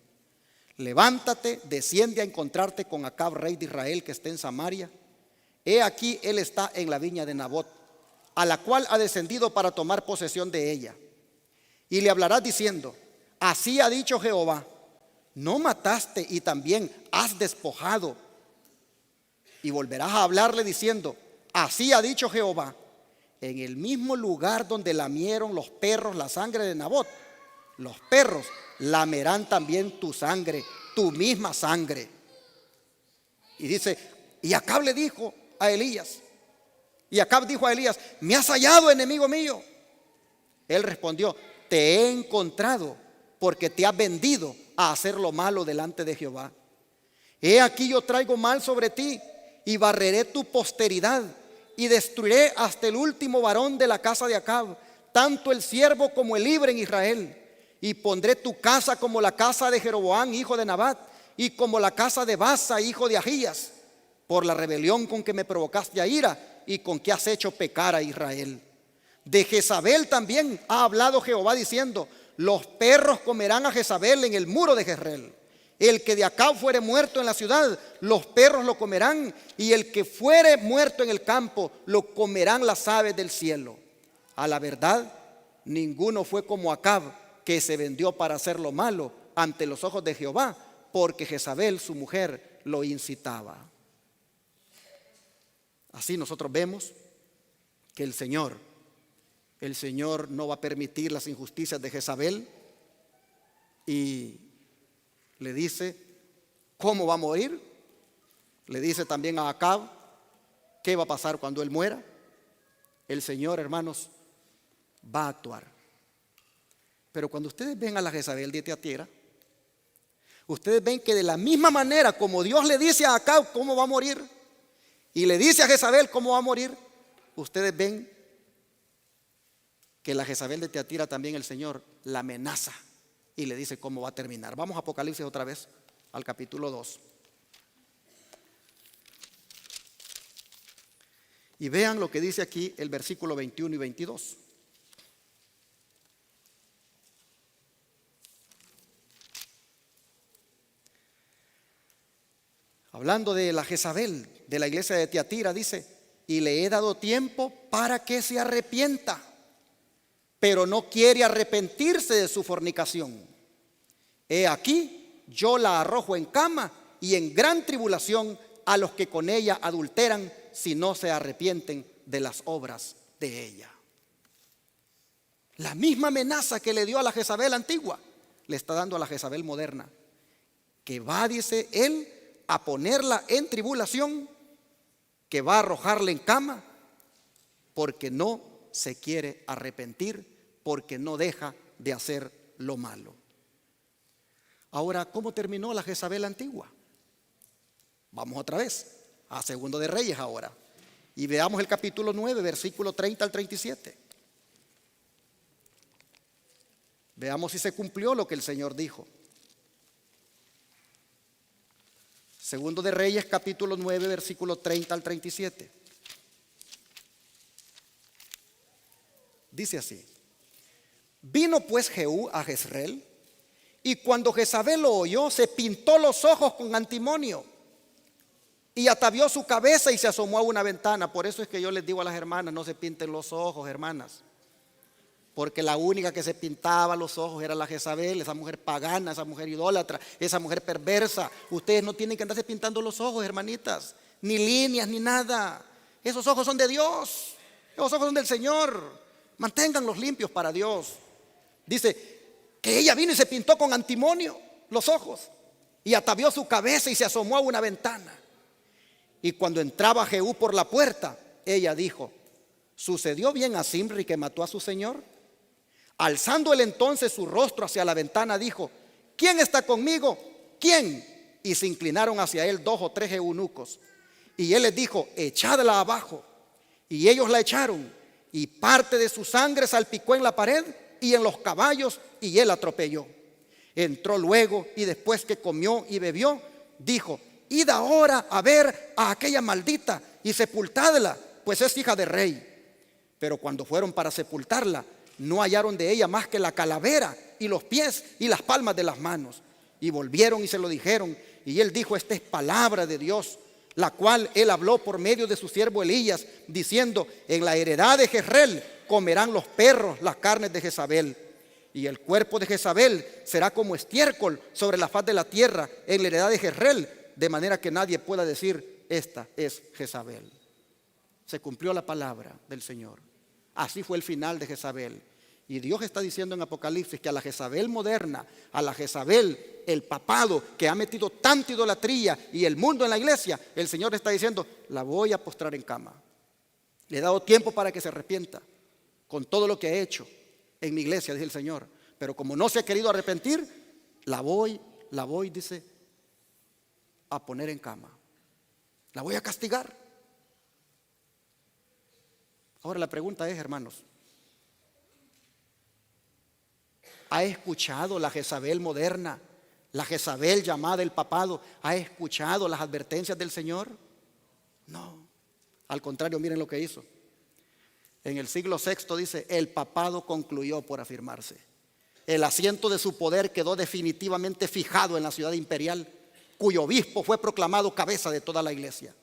levántate, desciende a encontrarte con Acab, rey de Israel, que está en Samaria. He aquí él está en la viña de Nabot, a la cual ha descendido para tomar posesión de ella. Y le hablarás diciendo: así ha dicho Jehová, no mataste y también has despojado. Y volverás a hablarle diciendo, así ha dicho Jehová, en el mismo lugar donde lamieron los perros la sangre de Nabot, los perros lamerán también tu sangre, tu misma sangre. Y dice, y Acab le dijo a Elías, y Acab dijo a Elías, me has hallado, enemigo mío. Él respondió, te he encontrado porque te has vendido a hacer lo malo delante de Jehová. He aquí yo traigo mal sobre ti y barreré tu posteridad y destruiré hasta el último varón de la casa de Acab, tanto el siervo como el libre en Israel. Y pondré tu casa como la casa de Jeroboam, hijo de Nabat, y como la casa de Baasa, hijo de Ahías, por la rebelión con que me provocaste a ira y con que has hecho pecar a Israel. De Jezabel también ha hablado Jehová diciendo, los perros comerán a Jezabel en el muro de Jezreel. El que de Acab fuere muerto en la ciudad, los perros lo comerán, y el que fuere muerto en el campo, lo comerán las aves del cielo. A la verdad, ninguno fue como Acab, que se vendió para hacer lo malo ante los ojos de Jehová, porque Jezabel, su mujer, lo incitaba. Así nosotros vemos que el Señor no va a permitir las injusticias de Jezabel, y le dice cómo va a morir. Le dice también a Acab qué va a pasar cuando él muera. El Señor, hermanos, va a actuar. Pero cuando ustedes ven a la Jezabel de Tiatira, ustedes ven que de la misma manera como Dios le dice a Acab cómo va a morir, y le dice a Jezabel cómo va a morir, ustedes ven que la Jezabel de Tiatira también el Señor la amenaza y le dice cómo va a terminar. Vamos a Apocalipsis otra vez, al capítulo 2. Y vean lo que dice aquí el versículo 21 y 22. Hablando de la Jezabel de la iglesia de Tiatira, dice, y le he dado tiempo para que se arrepienta, pero no quiere arrepentirse de su fornicación. He aquí, yo la arrojo en cama y en gran tribulación a los que con ella adulteran, si no se arrepienten de las obras de ella. La misma amenaza que le dio a la Jezabel antigua, le está dando a la Jezabel moderna, que va, dice él, a ponerla en tribulación, que va a arrojarla en cama, porque no se quiere arrepentir, porque no deja de hacer lo malo. Ahora, ¿cómo terminó la Jezabel antigua? Vamos otra vez a Segundo de Reyes ahora, y veamos el capítulo 9, versículo 30 al 37. Veamos si se cumplió lo que el Señor dijo. Segundo de Reyes, capítulo 9, versículo 30 al 37. Dice así: vino pues Jehú a Jezreel, y cuando Jezabel lo oyó, se pintó los ojos con antimonio y atavió su cabeza y se asomó a una ventana. Por eso es que yo les digo a las hermanas, no se pinten los ojos, hermanas, porque la única que se pintaba los ojos era la Jezabel, esa mujer pagana, esa mujer idólatra, esa mujer perversa. Ustedes no tienen que andarse pintando los ojos, hermanitas, ni líneas, ni nada. Esos ojos son de Dios, esos ojos son del Señor. Manténganlos limpios para Dios. Dice que ella vino y se pintó con antimonio los ojos y atavió su cabeza y se asomó a una ventana. Y cuando entraba Jehú por la puerta, ella dijo: ¿sucedió bien a Zimri que mató a su señor? Alzando él entonces su rostro hacia la ventana, dijo: ¿quién está conmigo? ¿Quién? Y se inclinaron hacia él 2 o 3 eunucos. Y él les dijo: echadla abajo. Y ellos la echaron, y parte de su sangre salpicó en la pared y en los caballos, y él atropelló. Entró luego, y después que comió y bebió, dijo: id ahora a ver a aquella maldita y sepultadla, pues es hija de rey. Pero cuando fueron para sepultarla, no hallaron de ella más que la calavera y los pies y las palmas de las manos. Y volvieron y se lo dijeron, y él dijo: esta es palabra de Dios, la cual él habló por medio de su siervo Elías, diciendo: en la heredad de Jezreel comerán los perros las carnes de Jezabel. y el cuerpo de Jezabel será como estiércol sobre la faz de la tierra en la heredad de Jezreel, de manera que nadie pueda decir, esta es Jezabel. Se cumplió la palabra del Señor. Así fue el final de Jezabel. Y Dios está diciendo en Apocalipsis que a la Jezabel moderna, a la Jezabel, el papado que ha metido tanta idolatría y el mundo en la iglesia, el Señor está diciendo, la voy a postrar en cama. Le he dado tiempo para que se arrepienta con todo lo que ha hecho en mi iglesia, dice el Señor. Pero como no se ha querido arrepentir, la voy, dice, a poner en cama. La voy a castigar. Ahora la pregunta es, hermanos, ¿ha escuchado la Jezabel moderna, la Jezabel llamada el papado, ha escuchado las advertencias del Señor? No, al contrario, miren lo que hizo. En el siglo VI dice, el papado concluyó por afirmarse. El asiento de su poder quedó definitivamente fijado en la ciudad imperial, cuyo obispo fue proclamado cabeza de toda la iglesia.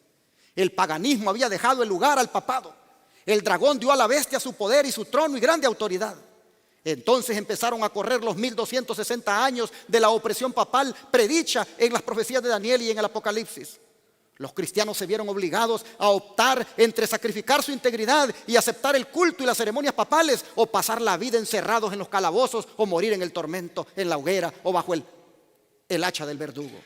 El paganismo había dejado el lugar al papado. El dragón dio a la bestia su poder y su trono y grande autoridad. Entonces empezaron a correr los 1260 años de la opresión papal predicha en las profecías de Daniel y en el Apocalipsis. Los cristianos se vieron obligados a optar entre sacrificar su integridad y aceptar el culto y las ceremonias papales, o pasar la vida encerrados en los calabozos, o morir en el tormento, en la hoguera o bajo el hacha del verdugo.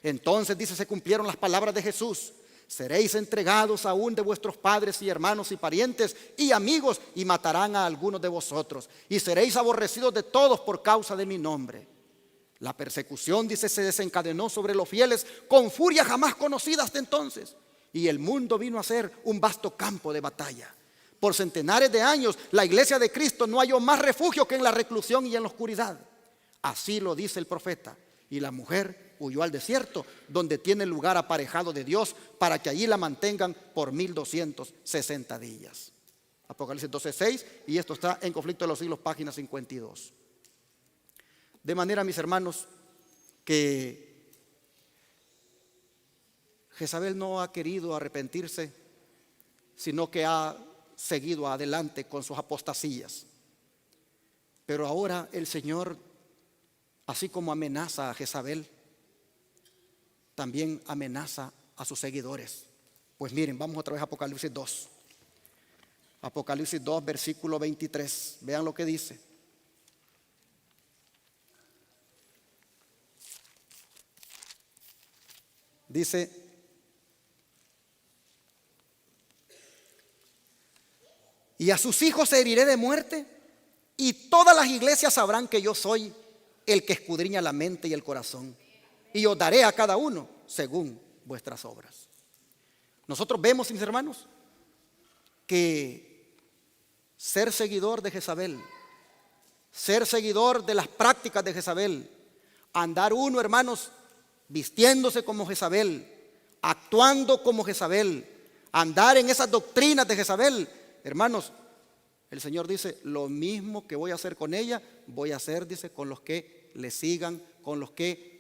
Entonces dice, se cumplieron las palabras de Jesús: seréis entregados aún de vuestros padres y hermanos y parientes y amigos, y matarán a algunos de vosotros, y seréis aborrecidos de todos por causa de mi nombre. La persecución, dice, se desencadenó sobre los fieles con furia jamás conocida hasta entonces, y el mundo vino a ser un vasto campo de batalla. Por centenares de años la iglesia de Cristo no halló más refugio que en la reclusión y en la oscuridad. Así lo dice el profeta. Y la mujer huyó al desierto, donde tiene lugar aparejado de Dios, para que allí la mantengan por 1260 días. Apocalipsis 12:6, y esto está en Conflicto de los Siglos, página 52. De manera, mis hermanos, que Jezabel no ha querido arrepentirse, sino que ha seguido adelante con sus apostasías. Pero ahora el Señor, así como amenaza a Jezabel, también amenaza a sus seguidores. Pues miren, vamos otra vez a Apocalipsis 2. Apocalipsis 2, versículo 23. Vean lo que dice. Dice: y a sus hijos heriré de muerte, y todas las iglesias sabrán que yo soy el que escudriña la mente y el corazón, y os daré a cada uno según vuestras obras. Nosotros vemos, mis hermanos, que ser seguidor de Jezabel, ser seguidor de las prácticas de Jezabel, andar uno, hermanos, vistiéndose como Jezabel, actuando como Jezabel, andar en esas doctrinas de Jezabel, hermanos, el Señor dice: lo mismo que voy a hacer con ella, voy a hacer, dice, con los que le sigan, con los que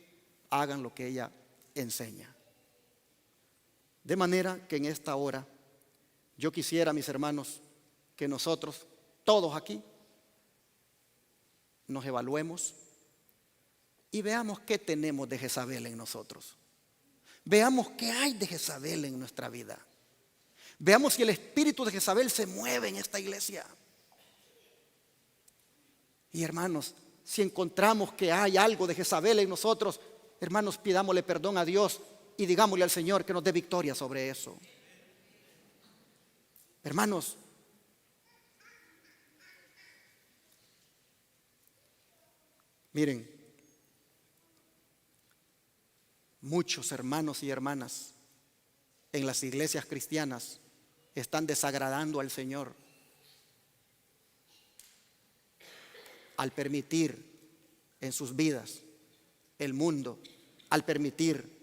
hagan lo que ella enseña. De manera que en esta hora yo quisiera, mis hermanos, que nosotros, todos aquí, nos evaluemos y veamos qué tenemos de Jezabel en nosotros. Veamos qué hay de Jezabel en nuestra vida. Veamos si el espíritu de Jezabel se mueve en esta iglesia. Y hermanos, si encontramos que hay algo de Jezabel en nosotros, hermanos, pidámosle perdón a Dios y digámosle al Señor que nos dé victoria sobre eso. Hermanos, miren, muchos hermanos y hermanas en las iglesias cristianas están desagradando al Señor al permitir en sus vidas el mundo, al permitir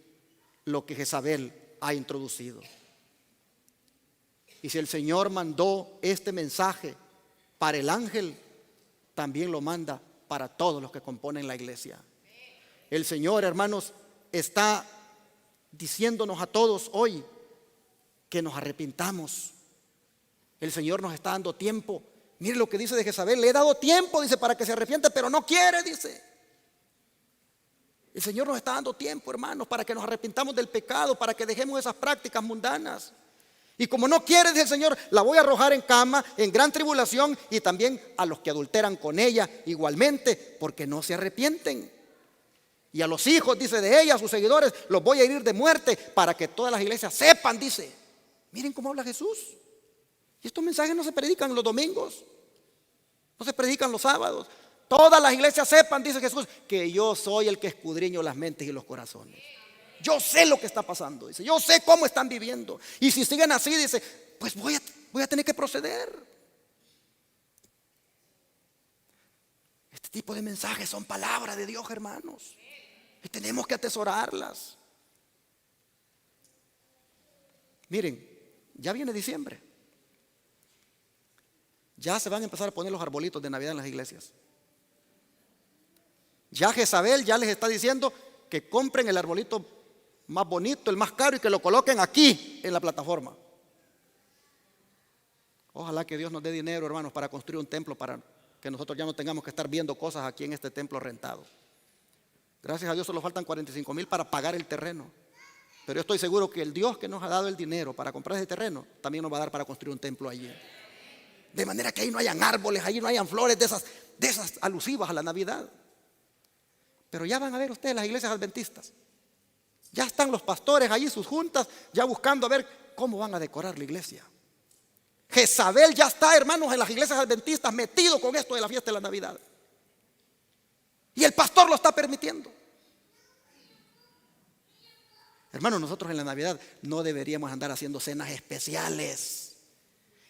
lo que Jezabel ha introducido. Y si el Señor mandó este mensaje para el ángel, también lo manda para todos los que componen la iglesia. El Señor, hermanos, está diciéndonos a todos hoy que nos arrepintamos. El Señor nos está dando tiempo Mire lo que dice de Jezabel: le he dado tiempo, dice, para que se arrepienta, pero no quiere, dice. El Señor nos está dando tiempo, hermanos, para que nos arrepintamos del pecado, para que dejemos esas prácticas mundanas. Y como no quiere, dice el Señor, la voy a arrojar en cama, en gran tribulación, y también a los que adulteran con ella igualmente, porque no se arrepienten. Y a los hijos, dice, de ella, a sus seguidores, los voy a herir de muerte, para que todas las iglesias sepan, dice. Miren cómo habla Jesús. Y estos mensajes no se predican los domingos, no se predican los sábados. Todas las iglesias sepan, dice Jesús, que yo soy el que escudriño las mentes y los corazones. Yo sé lo que está pasando, dice. Yo sé cómo están viviendo. Y si siguen así, dice, pues voy a tener que proceder. Este tipo de mensajes son palabra de Dios, hermanos. Y tenemos que atesorarlas. Miren, ya viene diciembre. Ya se van a empezar a poner los arbolitos de Navidad en las iglesias. Ya Jezabel ya les está diciendo que compren el arbolito más bonito, el más caro, y que lo coloquen aquí en la plataforma. Ojalá que Dios nos dé dinero, hermanos, para construir un templo, para que nosotros ya no tengamos que estar viendo cosas aquí en este templo rentado. Gracias a Dios solo faltan 45,000 para pagar el terreno. Pero yo estoy seguro que el Dios que nos ha dado el dinero para comprar ese terreno también nos va a dar para construir un templo allí. De manera que ahí no hayan árboles, ahí no hayan flores de esas alusivas a la Navidad. Pero ya van a ver ustedes las iglesias adventistas. Ya están los pastores allí, sus juntas, ya buscando a ver cómo van a decorar la iglesia. Jezabel ya está, hermanos, en las iglesias adventistas, metido con esto de la fiesta de la Navidad. Y el pastor lo está permitiendo. Hermanos, nosotros en la Navidad no deberíamos andar haciendo cenas especiales.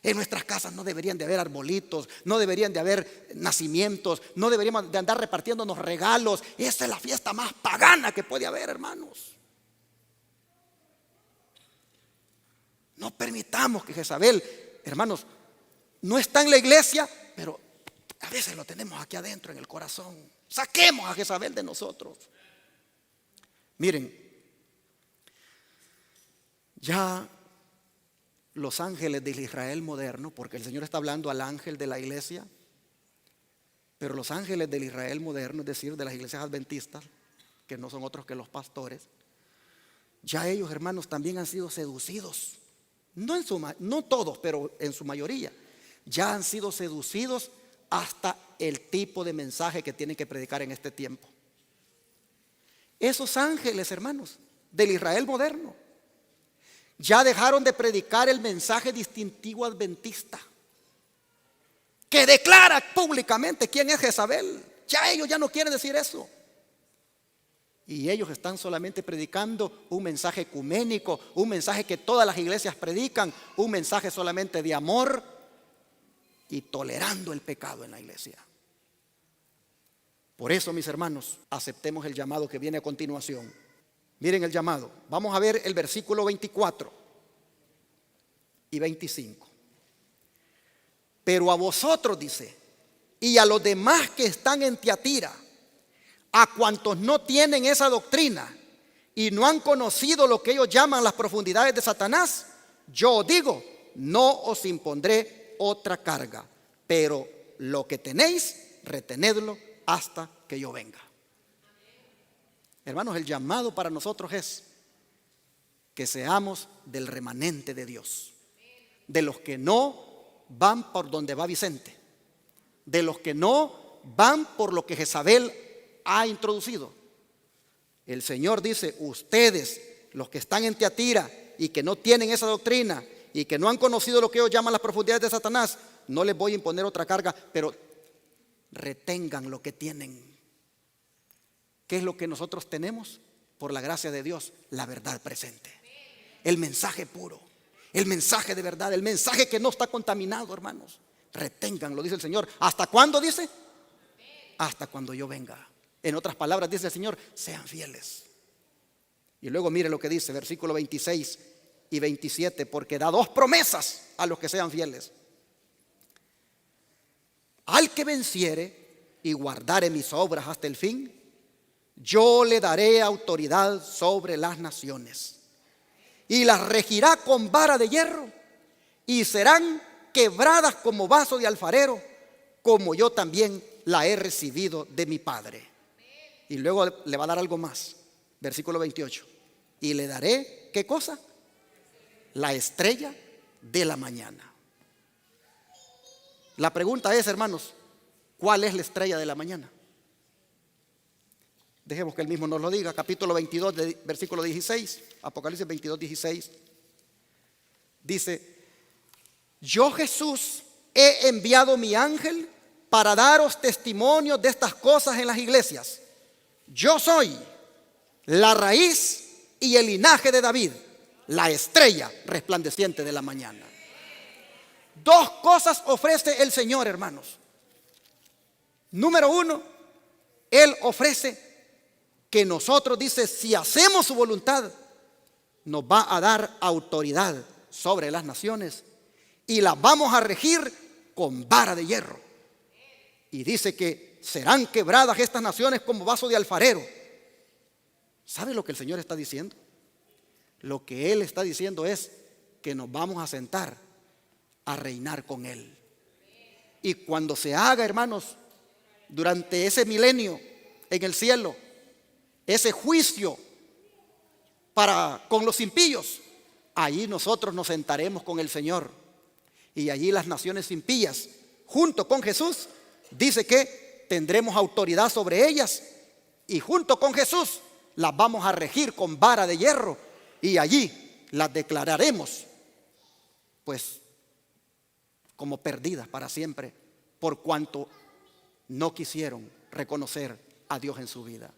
En nuestras casas no deberían de haber arbolitos, no deberían de haber nacimientos, no deberíamos de andar repartiéndonos regalos. Esa es la fiesta más pagana que puede haber, hermanos. No permitamos que Jezabel, hermanos, no está en la iglesia, pero a veces lo tenemos aquí adentro en el corazón. Saquemos a Jezabel de nosotros. Miren, ya los ángeles del Israel moderno, porque el Señor está hablando al ángel de la iglesia, pero los ángeles del Israel moderno, es decir, de las iglesias adventistas, que no son otros que los pastores, ya ellos, hermanos, también han sido seducidos. No todos, pero en su mayoría. Ya han sido seducidos hasta el tipo de mensaje que tienen que predicar en este tiempo. Esos ángeles, hermanos, del Israel moderno, ya dejaron de predicar el mensaje distintivo adventista, que declara públicamente quién es Jezabel. Ya ellos ya no quieren decir eso. Y ellos están solamente predicando un mensaje ecuménico, un mensaje que todas las iglesias predican, un mensaje solamente de amor y tolerando el pecado en la iglesia. Por eso, mis hermanos, aceptemos el llamado que viene a continuación. Miren el llamado. Vamos a ver el versículo 24 y 25. Pero a vosotros, dice, y a los demás que están en Tiatira, a cuantos no tienen esa doctrina y no han conocido lo que ellos llaman las profundidades de Satanás, yo os digo, no os impondré otra carga, pero lo que tenéis, retenedlo hasta que yo venga. Hermanos, el llamado para nosotros es que seamos del remanente de Dios, de los que no van por donde va Vicente, de los que no van por lo que Jezabel ha introducido. El Señor dice, ustedes, los que están en Tiatira y que no tienen esa doctrina y que no han conocido lo que ellos llaman las profundidades de Satanás, no les voy a imponer otra carga, pero retengan lo que tienen. ¿Qué es lo que nosotros tenemos? Por la gracia de Dios, la verdad presente, el mensaje puro, el mensaje de verdad, el mensaje que no está contaminado, hermanos. Reténganlo, dice el Señor. ¿Hasta cuándo dice? Hasta cuando yo venga. En otras palabras, dice el Señor, sean fieles. Y luego mire lo que dice, versículo 26 y 27, porque da dos promesas a los que sean fieles. Al que venciere y guardare mis obras hasta el fin, yo le daré autoridad sobre las naciones y las regirá con vara de hierro y serán quebradas como vaso de alfarero, como yo también la he recibido de mi Padre. Y luego le va a dar algo más. Versículo 28. Y le daré, ¿qué cosa? La estrella de la mañana. La pregunta es, hermanos, ¿cuál es la estrella de la mañana? Dejemos que él mismo nos lo diga. Capítulo 22, versículo 16. Apocalipsis 22, 16. Dice: yo, Jesús, he enviado mi ángel para daros testimonio de estas cosas en las iglesias. Yo soy la raíz y el linaje de David, la estrella resplandeciente de la mañana. Dos cosas ofrece el Señor, hermanos. Número uno, Él ofrece que nosotros, dice, si hacemos su voluntad, nos va a dar autoridad sobre las naciones y las vamos a regir con vara de hierro. Y dice que serán quebradas estas naciones como vaso de alfarero. ¿Sabe lo que el Señor está diciendo? Lo que Él está diciendo es que nos vamos a sentar a reinar con Él. Y cuando se haga, hermanos, durante ese milenio en el cielo, ese juicio con los impíos, allí nosotros nos sentaremos con el Señor. Y allí las naciones impías, junto con Jesús, dice que tendremos autoridad sobre ellas. Y junto con Jesús las vamos a regir con vara de hierro. Y allí las declararemos, pues, como perdidas para siempre, por cuanto no quisieron reconocer a Dios en su vida.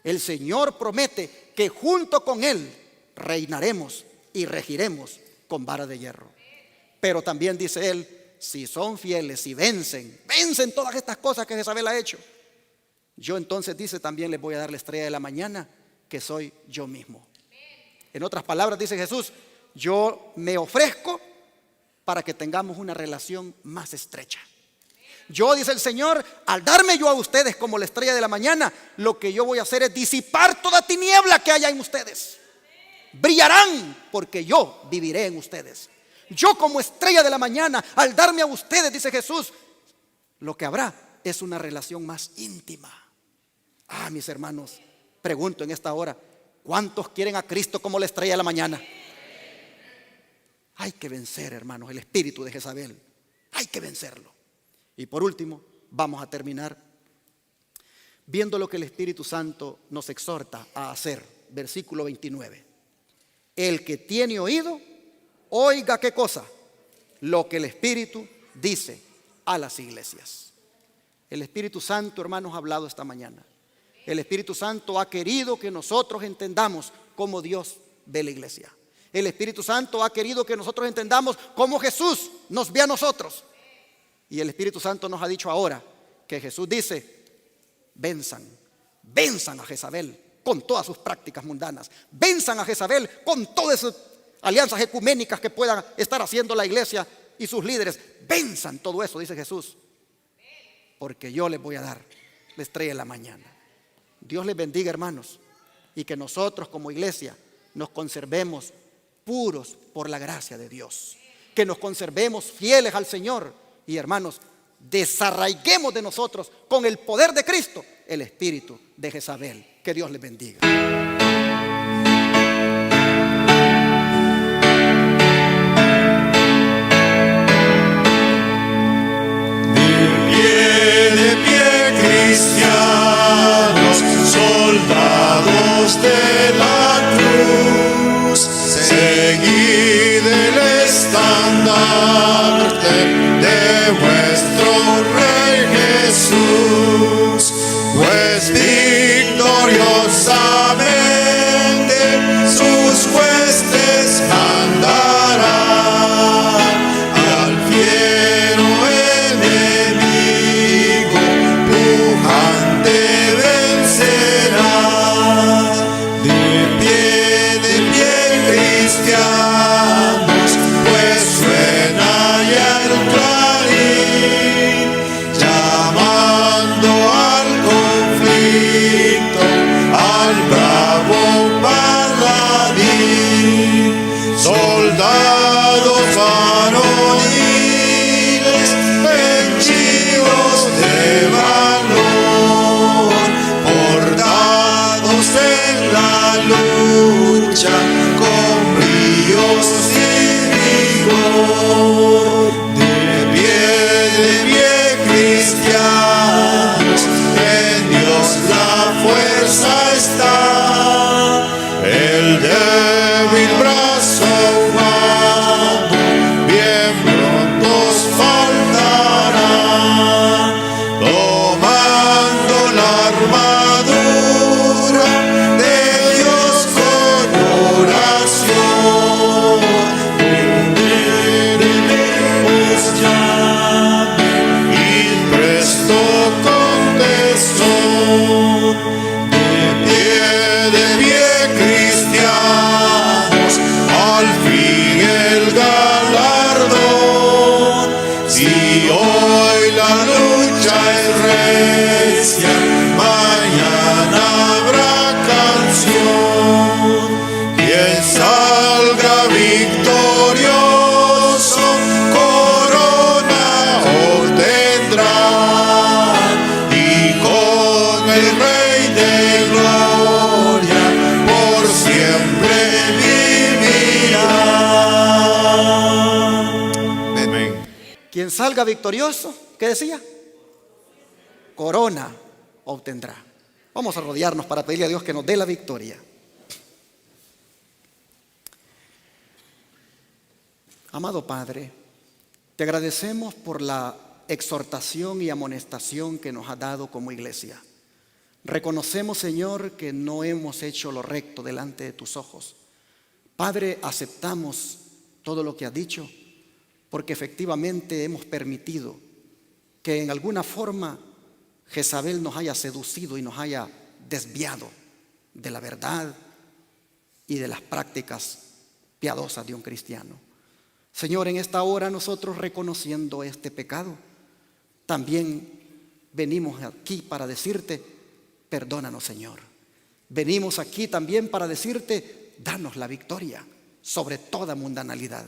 El Señor promete que junto con Él reinaremos y regiremos con vara de hierro. Pero también dice Él, si son fieles, si vencen todas estas cosas que Jezabel ha hecho, yo entonces, dice, también les voy a dar la estrella de la mañana, que soy yo mismo. En otras palabras, dice Jesús, yo me ofrezco para que tengamos una relación más estrecha. Yo, dice el Señor, al darme yo a ustedes como la estrella de la mañana, lo que yo voy a hacer es disipar toda tiniebla que haya en ustedes. Brillarán porque yo viviré en ustedes. Yo, como estrella de la mañana, al darme a ustedes, dice Jesús, lo que habrá es una relación más íntima. Mis hermanos, pregunto en esta hora, ¿cuántos quieren a Cristo como la estrella de la mañana? Hay que vencer, hermanos, el espíritu de Jezabel. Hay que vencerlo. Y por último, vamos a terminar viendo lo que el Espíritu Santo nos exhorta a hacer. Versículo 29. El que tiene oído, oiga, ¿qué cosa? Lo que el Espíritu dice a las iglesias. El Espíritu Santo, hermanos, ha hablado esta mañana. El Espíritu Santo ha querido que nosotros entendamos cómo Dios ve la iglesia. El Espíritu Santo ha querido que nosotros entendamos cómo Jesús nos ve a nosotros. Y el Espíritu Santo nos ha dicho ahora que Jesús dice, venzan a Jezabel con todas sus prácticas mundanas. Venzan a Jezabel con todas esas alianzas ecuménicas que puedan estar haciendo la iglesia y sus líderes. Venzan todo eso, dice Jesús, porque yo les voy a dar la estrella de la mañana. Dios les bendiga, hermanos, y que nosotros como iglesia nos conservemos puros por la gracia de Dios. Que nos conservemos fieles al Señor. Y hermanos, desarraiguemos de nosotros con el poder de Cristo el espíritu de Jezabel. Que Dios les bendiga. De pie, cristianos, soldados de la cruz, seguid el estandarte de vuestro Rey Jesús, pues victoriosamente sus huestes andará, y al fiero enemigo pujante vencerá. De pie, cristianos, pues suena ya el clarín, llamando al conflicto al bravo paladín. Soldados varoniles, lucha con bríos y vigor. De pie cristianos, en Dios la fuerza está. El débil brazo humano bien prontos faltará, tomando la armadura de Dios con oración. Tenemos llave y presto contestó. De pie cristianos, al fin el galardón. Si hoy la lucha es recia, mañana habrá canción. Quien salga victorioso, corona obtendrá, y con el Rey de gloria por siempre vivirá. Amén. Quien salga victorioso, ¿qué decía? Corona obtendrá. Vamos a rodearnos para pedirle a Dios que nos dé la victoria. Amado Padre, te agradecemos por la exhortación y amonestación que nos has dado como iglesia. Reconocemos, Señor, que no hemos hecho lo recto delante de tus ojos. Padre, aceptamos todo lo que has dicho, porque efectivamente hemos permitido que en alguna forma Jezabel nos haya seducido y nos haya desviado de la verdad y de las prácticas piadosas de un cristiano. Señor, en esta hora nosotros, reconociendo este pecado, también venimos aquí para decirte: perdónanos, Señor. Venimos aquí también para decirte: danos la victoria sobre toda mundanalidad.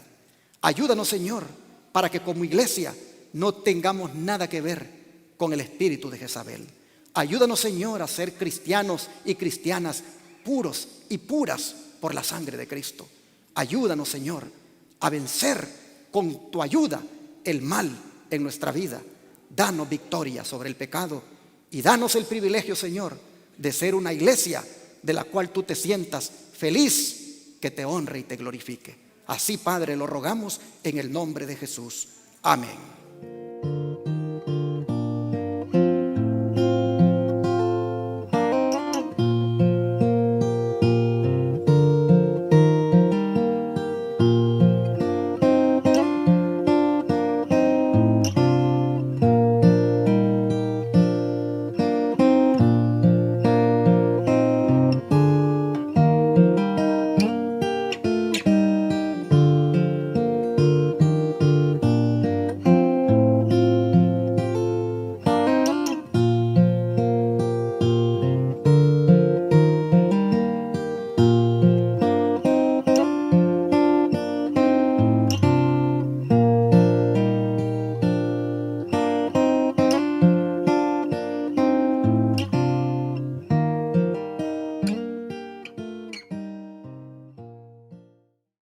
Ayúdanos, Señor, para que como iglesia no tengamos nada que ver con el espíritu de Jezabel. Ayúdanos, Señor, a ser cristianos y cristianas puros y puras por la sangre de Cristo. Ayúdanos, Señor, a vencer con tu ayuda el mal en nuestra vida. Danos victoria sobre el pecado y danos el privilegio, Señor, de ser una iglesia de la cual tú te sientas feliz, que te honre y te glorifique. Así, Padre, lo rogamos en el nombre de Jesús. Amén.